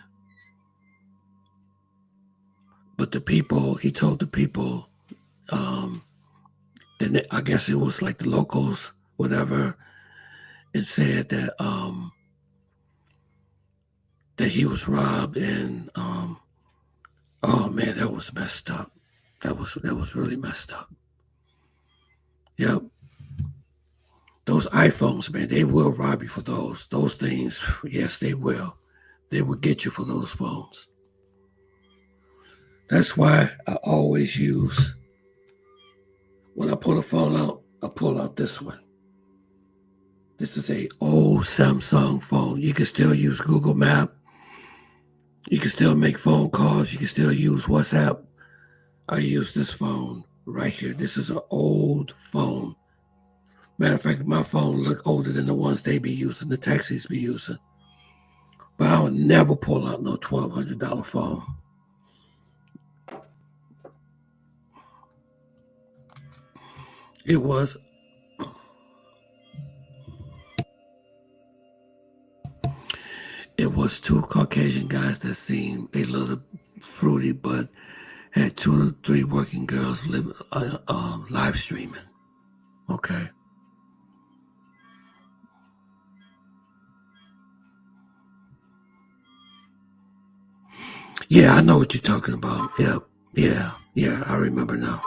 But the people, he told the people, then I guess it was like the locals, whatever, and said that that he was robbed, and oh man, that was messed up. That was really messed up. Yep. Those iPhones, man, they will rob you for those. Those things, yes, they will. They will get you for those phones. That's why I always use, when I pull the phone out, I pull out this one. This is a old Samsung phone. You can still use Google Map. You can still make phone calls. You can still use WhatsApp. I use this phone right here. This is an old phone. Matter of fact, my phone look older than the ones they be using, the taxis be using. But I would never pull out no $1,200 phone. It was two Caucasian guys that seemed a little fruity, but had 2 or 3 working girls live streaming. Okay. Yeah, I know what you're talking about. Yep. Yeah, I remember now.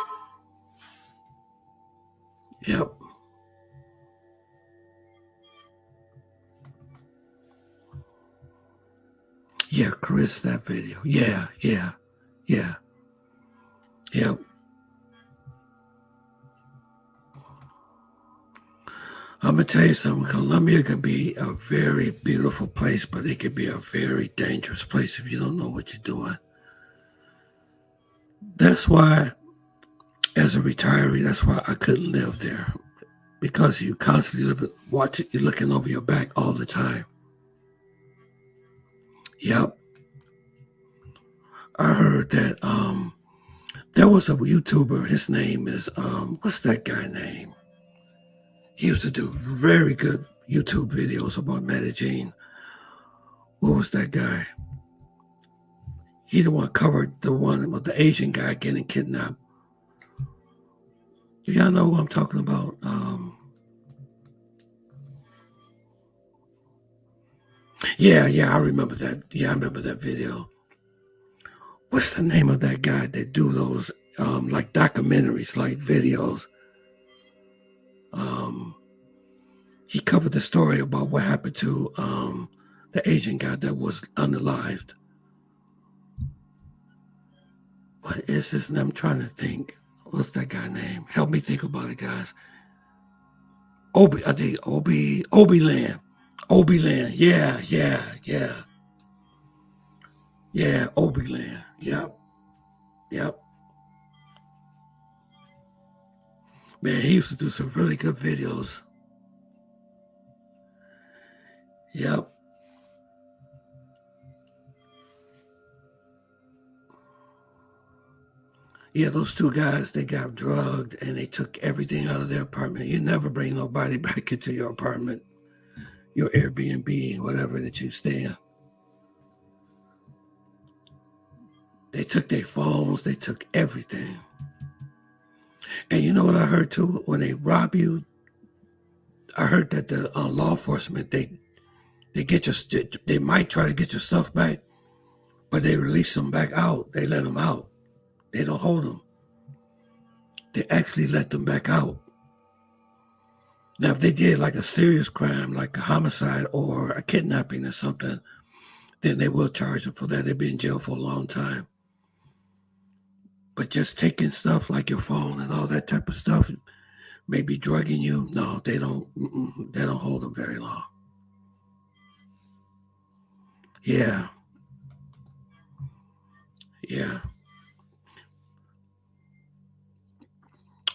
Yep. Yeah, Chris, that video. Yeah. Yep. I'm going to tell you something. Colombia can be a very beautiful place, but it can be a very dangerous place if you don't know what you're doing. That's why, as a retiree, that's why I couldn't live there. Because you constantly you're looking over your back all the time. Yep. I heard that there was a YouTuber. His name is, what's that guy name? He used to do very good YouTube videos about Medellin. What was that guy? He the one covered the one about the Asian guy getting kidnapped. Do y'all know what I'm talking about? Yeah, I remember that. Yeah, I remember that video. What's the name of that guy that do those like documentaries, like videos? He covered the story about what happened to the Asian guy that was unalived. What is his name? I'm trying to think. What's that guy's name? Help me think about it, guys. Obiland. Obiland. Yeah. Yeah, Obiland. Yep. Man, he used to do some really good videos. Yep. Yeah, those 2 guys, they got drugged and they took everything out of their apartment. You never bring nobody back into your apartment, your Airbnb, whatever that you stay in. They took their phones, they took everything. And you know what I heard too? When they rob you, I heard that the law enforcement, they might try to get your stuff back, but they release them back out. They let them out. They don't hold them. They actually let them back out. Now, if they did like a serious crime, like a homicide or a kidnapping or something, then they will charge them for that. They'll be in jail for a long time. But just taking stuff like your phone and all that type of stuff, maybe drugging you, no, they don't hold them very long. Yeah.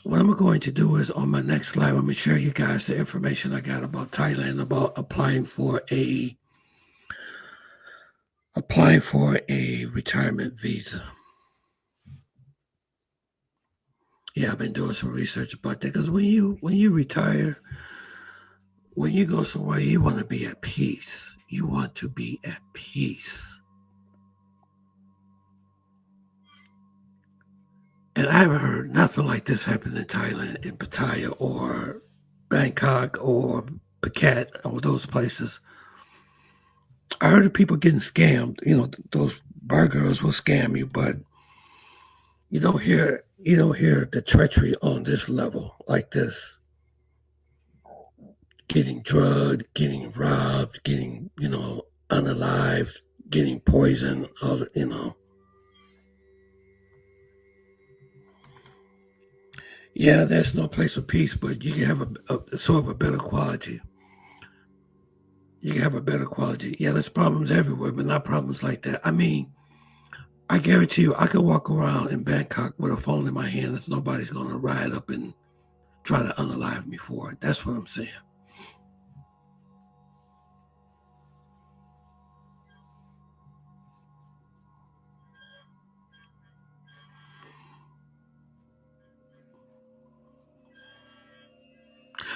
What I'm going to do is on my next live, I'm going to share you guys the information I got about Thailand, about applying for a retirement visa. Yeah, I've been doing some research about that because when you retire, when you go somewhere, you want to be at peace. You want to be at peace. And I haven't heard nothing like this happen in Thailand, in Pattaya or Bangkok or Phuket or those places. I heard of people getting scammed. You know, those bar girls will scam you, but you don't hear the treachery on this level like this. Getting drugged, getting robbed, getting, unalived, getting poisoned, Yeah, there's no place for peace, but you can have a sort of a better quality. You can have a better quality. Yeah, there's problems everywhere, but not problems like that. I mean, I guarantee you, I could walk around in Bangkok with a phone in my hand if nobody's going to ride up and try to unalive me for it. That's what I'm saying.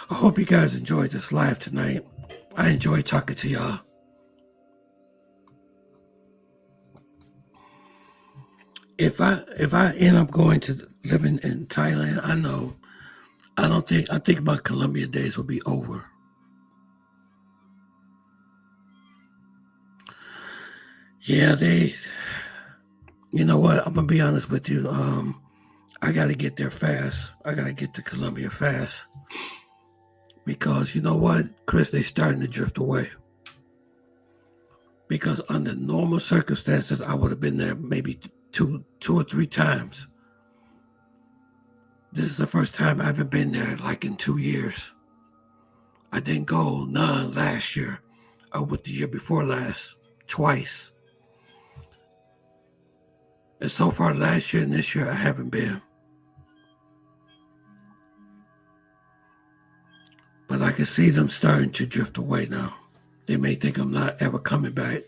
I hope you guys enjoyed this live tonight. I enjoyed talking to y'all. If I end up going to living in Thailand, I think my Colombian days will be over. Yeah, you know what? I'm gonna be honest with you. I gotta get there fast. I gotta get to Colombia fast. Because you know what, Chris, they're starting to drift away. Because under normal circumstances, I would have been there maybe two or three times. This is the first time I haven't been there like in 2 years. I didn't go none last year. I went the year before last, twice. And so far last year and this year, I haven't been. But I can see them starting to drift away now. They may think I'm not ever coming back.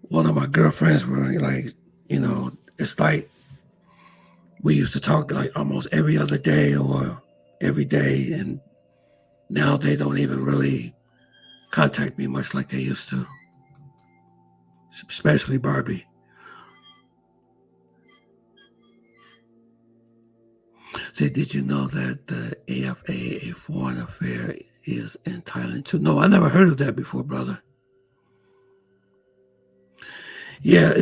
One of my girlfriends were like, it's like we used to talk like almost every other day or every day. And now they don't even really contact me much like they used to, especially Barbie. Say, did you know that the AFA, a foreign affair, is in Thailand too? No, I never heard of that before, brother. Yeah,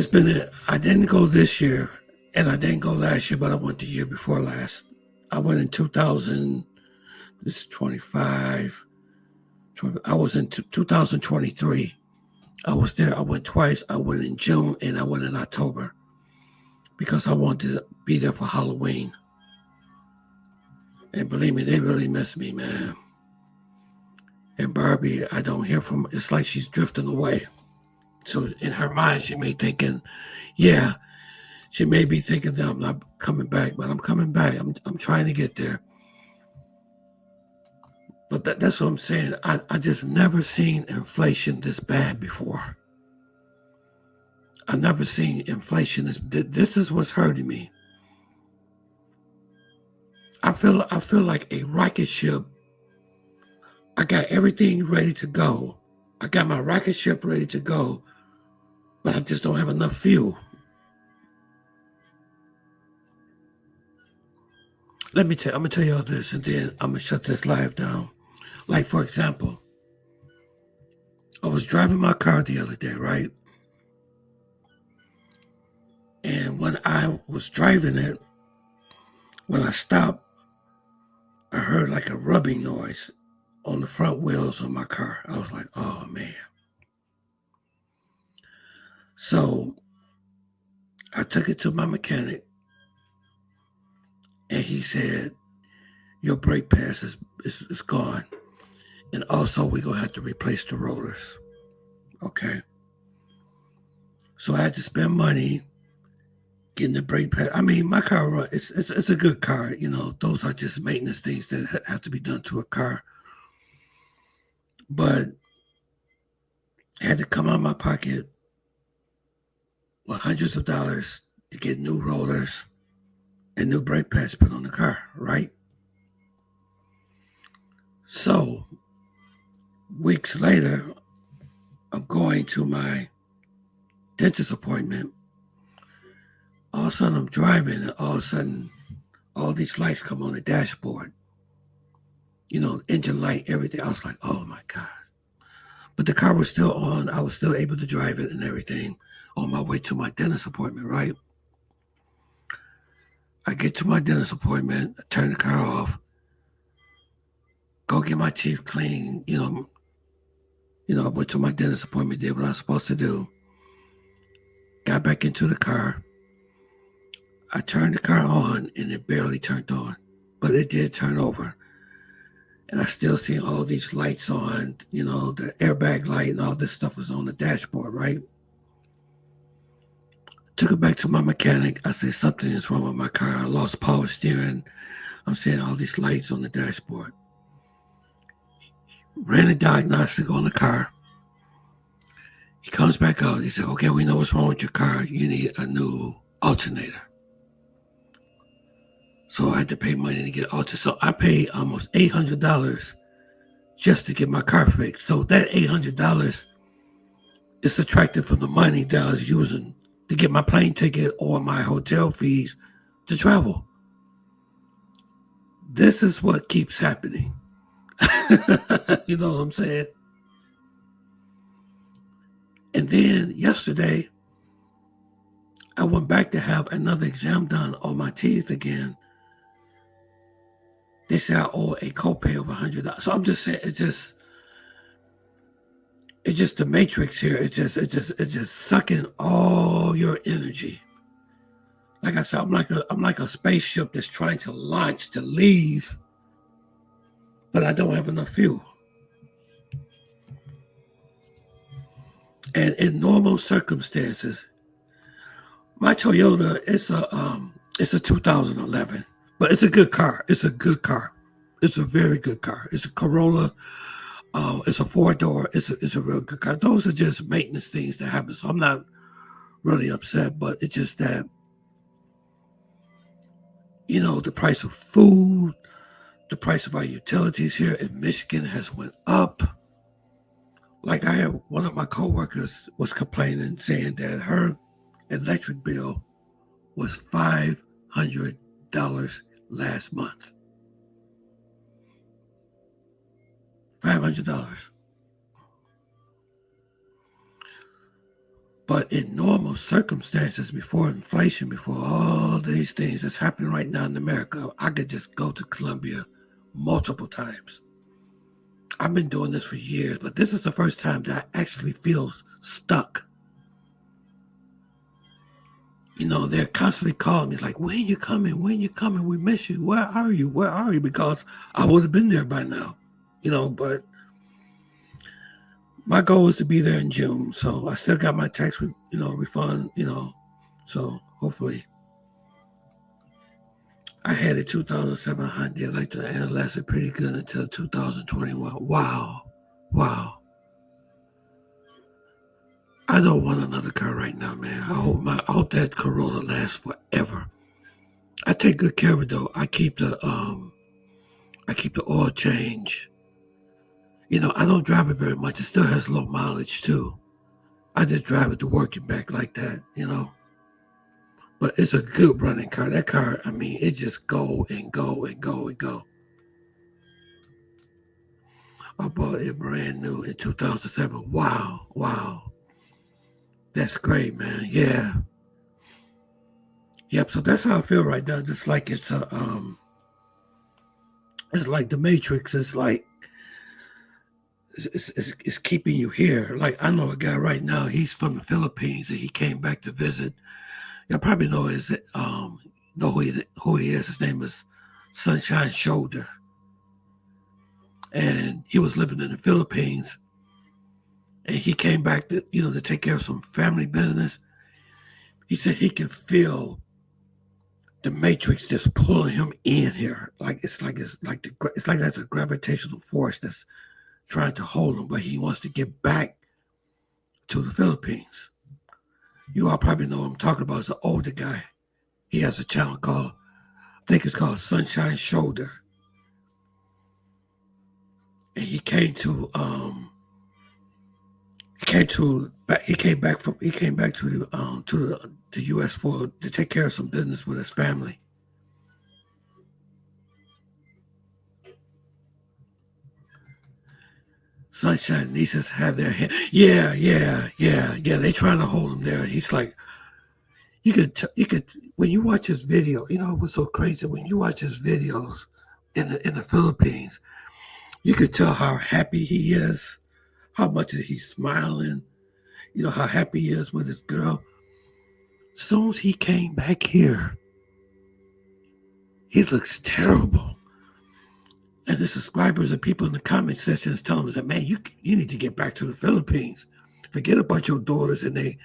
I didn't go this year, and I didn't go last year, but I went the year before last. I went in 2000, this is 25, I was in 2023. I was there, I went twice. I went in June, and I went in October, because I wanted to be there for Halloween. And believe me, they really miss me, man. And Barbie, I don't hear from her. It's like she's drifting away. So in her mind, she may be thinking that I'm not coming back, but I'm coming back. I'm trying to get there. But that's what I'm saying. I just never seen inflation this bad before. I've never seen inflation this is what's hurting me. I feel like a rocket ship. I got everything ready to go. I got my rocket ship ready to go, but I just don't have enough fuel. I'm gonna tell y'all this, and then I'm gonna shut this live down. Like, for example, I was driving my car the other day, right? And when I was driving it, when I stopped, I heard like a rubbing noise on the front wheels of my car. I was like, oh man. So I took it to my mechanic, and he said, your brake pads is gone. And also, we're going to have to replace the rotors. Okay. So I had to spend money getting the brake pad. I mean, my car, it's a good car. You know, those are just maintenance things that have to be done to a car. But I had to come out of my pocket with hundreds of dollars to get new rollers and new brake pads put on the car, right? So, weeks later, I'm going to my dentist appointment. All of a sudden, I'm driving, and all of a sudden, all these lights come on the dashboard. You know, engine light, everything. I was like, oh my God. But the car was still on. I was still able to drive it and everything on my way to my dentist appointment, right? I get to my dentist appointment, I turn the car off, go get my teeth cleaned, I went to my dentist appointment, did what I was supposed to do, got back into the car. I turned the car on, and it barely turned on, but it did turn over. And I still see all these lights on, the airbag light and all this stuff was on the dashboard, right? Took it back to my mechanic. I said, something is wrong with my car. I lost power steering. I'm seeing all these lights on the dashboard. Ran a diagnostic on the car. He comes back out. He said, okay, we know what's wrong with your car. You need a new alternator. So I had to pay money to get alternator. So I paid almost $800 just to get my car fixed. So that $800 is subtracted from the money that I was using to get my plane ticket or my hotel fees to travel. This is what keeps happening. You know what I'm saying? And then yesterday, I went back to have another exam done on my teeth again. They say I owe a copay of $100. So I'm just saying, it's just the matrix here. It's just sucking all your energy. Like I said, I'm like a spaceship that's trying to launch to leave, but I don't have enough fuel. And in normal circumstances, my Toyota it's a 2011, but it's a good car. It's a good car. It's a very good car. It's a Corolla. It's a 4-door. It's a real good car. Those are just maintenance things that happen. So I'm not really upset, but it's just that, the price of food, the price of our utilities here in Michigan has went up. Like I had one of my coworkers was complaining, saying that her electric bill was $500 last month. $500. But in normal circumstances, before inflation, before all these things that's happening right now in America, I could just go to Colombia multiple times. I've been doing this for years, but this is the first time that I actually feel stuck. They're constantly calling me, like, when you coming? When you coming? We miss you. Where are you? Where are you? Because I would have been there by now, but my goal is to be there in June. So I still got my tax, refund, so hopefully. I had a 2007 Hyundai Elantra, and it lasted pretty good until 2021. Wow. I don't want another car right now, man. I hope that Corolla lasts forever. I take good care of it though. I keep the oil change. I don't drive it very much. It still has low mileage too. I just drive it to work and back like that, But it's a good running car. That car, it just go and go and go and go. I bought it brand new in 2007. Wow. That's great, man. Yeah. Yep, so that's how I feel right now. Just like it's like the Matrix. It's like it's keeping you here. Like I know a guy right now, he's from the Philippines and he came back to visit, Y'all probably know who he is. His name is Sunshine Shoulder. And he was living in the Philippines. And he came back to take care of some family business. He said he can feel the matrix just pulling him in here. It's like that's a gravitational force that's trying to hold him, but he wants to get back to the Philippines. You all probably know what I'm talking about. It's an older guy. He has a channel I think it's called Sunshine Shoulder. And he came back to the U.S. to take care of some business with his family. Sunshine nieces have their hand. Yeah. They trying to hold him there. He's like, you could when you watch his video. You know what's so crazy? When you watch his videos in the Philippines, you could tell how happy he is, how much he's smiling. You know how happy he is with his girl. As soon as he came back here, he looks terrible. And the subscribers and people in the comment section is telling us that, man, you need to get back to the Philippines. Forget about your daughters and they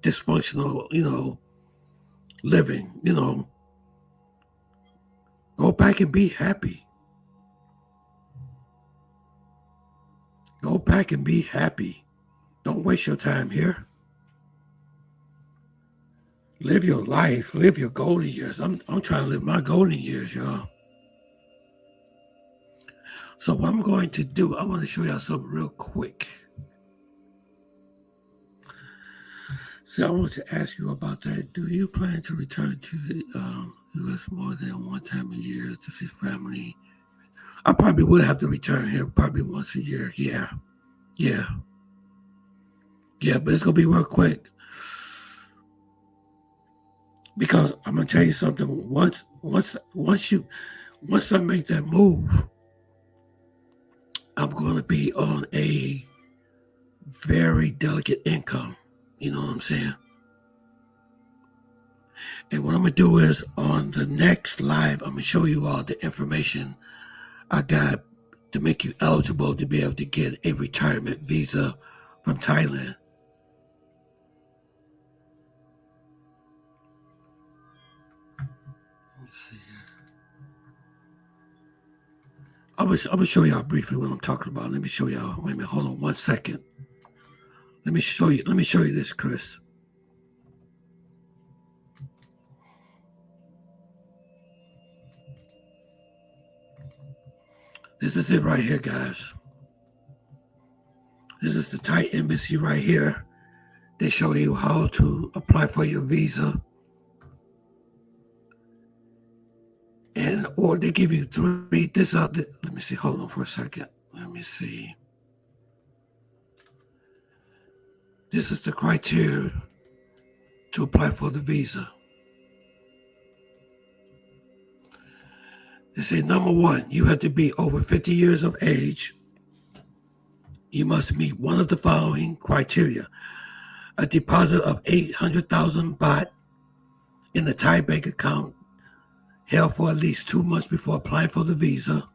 dysfunctional, living, Go back and be happy. Go back and be happy. Don't waste your time here. Live your life. Live your golden years. I'm trying to live my golden years, y'all. So what I'm going to do, I want to show y'all something real quick. So I want to ask you about that. Do you plan to return to the U.S. more than one time a year to see family? I probably would have to return here probably once a year. Yeah, but it's going to be real quick. Because I'm going to tell you something. Once I make that move, I'm going to be on a very delicate income. You know what I'm saying? And what I'm going to do is on the next live, I'm going to show you all the information I got to make you eligible to be able to get a retirement visa from Thailand. Let me see here. I'm gonna show y'all briefly what I'm talking about. Let me show y'all. Wait a minute, hold on 1 second. Let me show you this, Chris. This is it right here, guys. This is the Thai embassy right here. They show you how to apply for your visa. Or they give you 3. Let me see. Hold on for a second. Let me see. This is the criteria to apply for the visa. They say, number 1, you have to be over 50 years of age. You must meet one of the following criteria. A deposit of 800,000 baht in the Thai bank account held for at least 2 months before applying for the visa.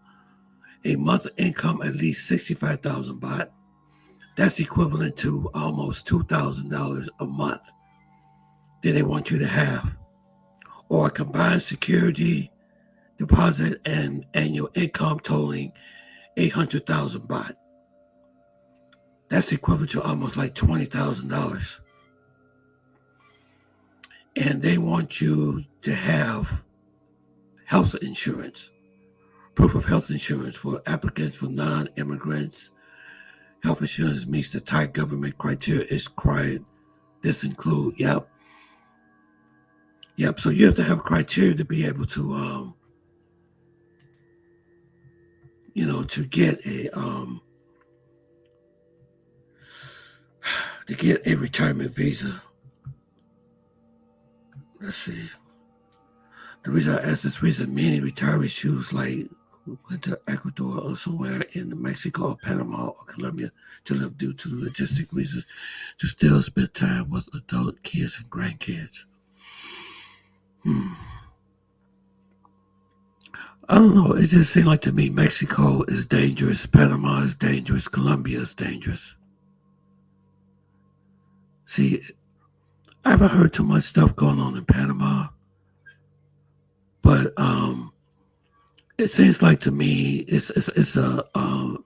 A month's income at least 65,000 baht. That's equivalent to almost $2,000 a month that they want you to have. Or a combined security deposit and annual income totaling 800,000 baht. That's equivalent to almost like $20,000. And they want you to have health insurance, proof of health insurance for applicants for non-immigrants. Health insurance meets the Thai government criteria is required. This include, yep. So you have to have criteria to be able to, to get a retirement visa. Let's see. The reason I asked this reason, many retirees choose like went to Ecuador or somewhere in Mexico or Panama or Colombia to live due to logistic reasons to still spend time with adult kids and grandkids. I don't know. It just seemed like to me Mexico is dangerous, Panama is dangerous, Colombia is dangerous. See, I haven't heard too much stuff going on in Panama, but it seems like to me it's a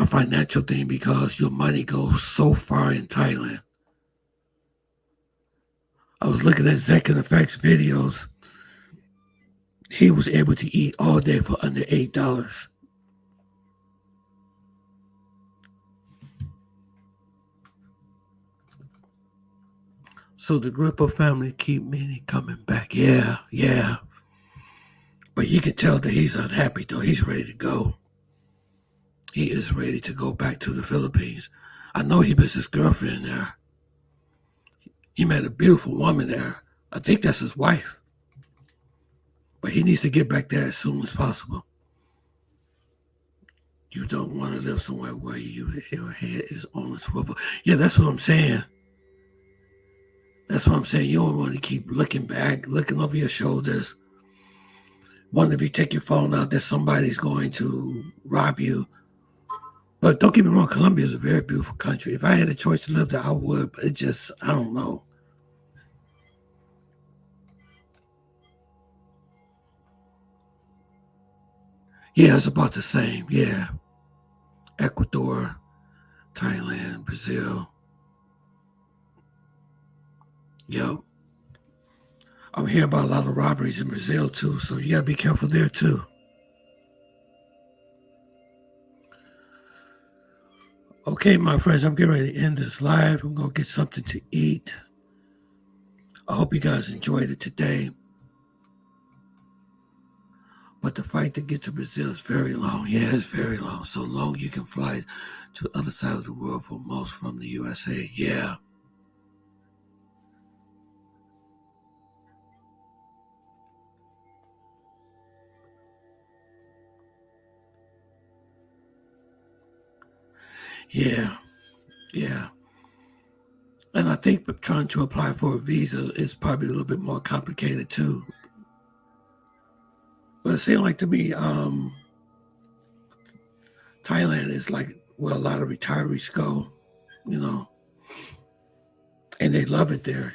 financial thing because your money goes so far in Thailand. I was looking at Zek and Effects videos. He was able to eat all day for under $8. So the Grippo family keep meaning coming back. Yeah. But you can tell that he's unhappy though. He's ready to go. He is ready to go back to the Philippines. I know he missed his girlfriend there. He met a beautiful woman there. I think that's his wife. But he needs to get back there as soon as possible. You don't want to live somewhere where your head is on a swivel. Yeah, that's what I'm saying. That's what I'm saying. You don't want to keep looking back, looking over your shoulders. Wonder if you take your phone out that somebody's going to rob you. But don't get me wrong, Colombia is a very beautiful country. If I had a choice to live there, I would. But it just, I don't know. Yeah, it's about the same. Yeah. Ecuador, Thailand, Brazil. Yep. I'm hearing about a lot of robberies in Brazil too, so you gotta be careful there too. Okay, my friends, I'm getting ready to end this live. I'm gonna get something to eat. I hope you guys enjoyed it today. But the flight to get to Brazil is very long. Yeah, it's very long. So long you can fly to the other side of the world for most from the USA. Yeah. Yeah. And I think trying to apply for a visa is probably a little bit more complicated too. But it seemed like to me, Thailand is like where a lot of retirees go, and they love it there,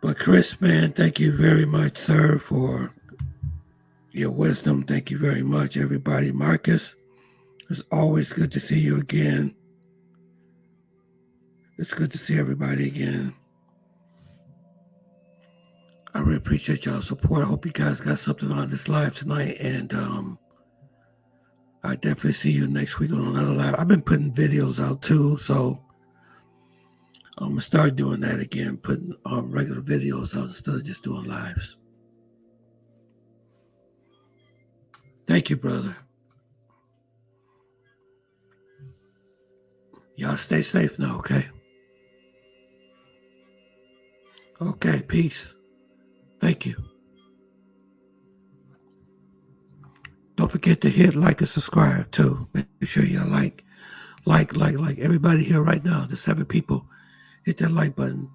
But Chris, man, thank you very much, sir, for your wisdom. Thank you very much, everybody. Marcus, it's always good to see you again. It's good to see everybody again. I really appreciate y'all's support. I hope you guys got something on this live tonight. And I definitely see you next week on another live. I've been putting videos out too. So I'm going to start doing that again, putting regular videos out instead of just doing lives. Thank you, brother. Y'all stay safe now, okay? Okay, peace. Thank you. Don't forget to hit like and subscribe too. Make sure you like everybody here right now. The 7 people. Hit that like button.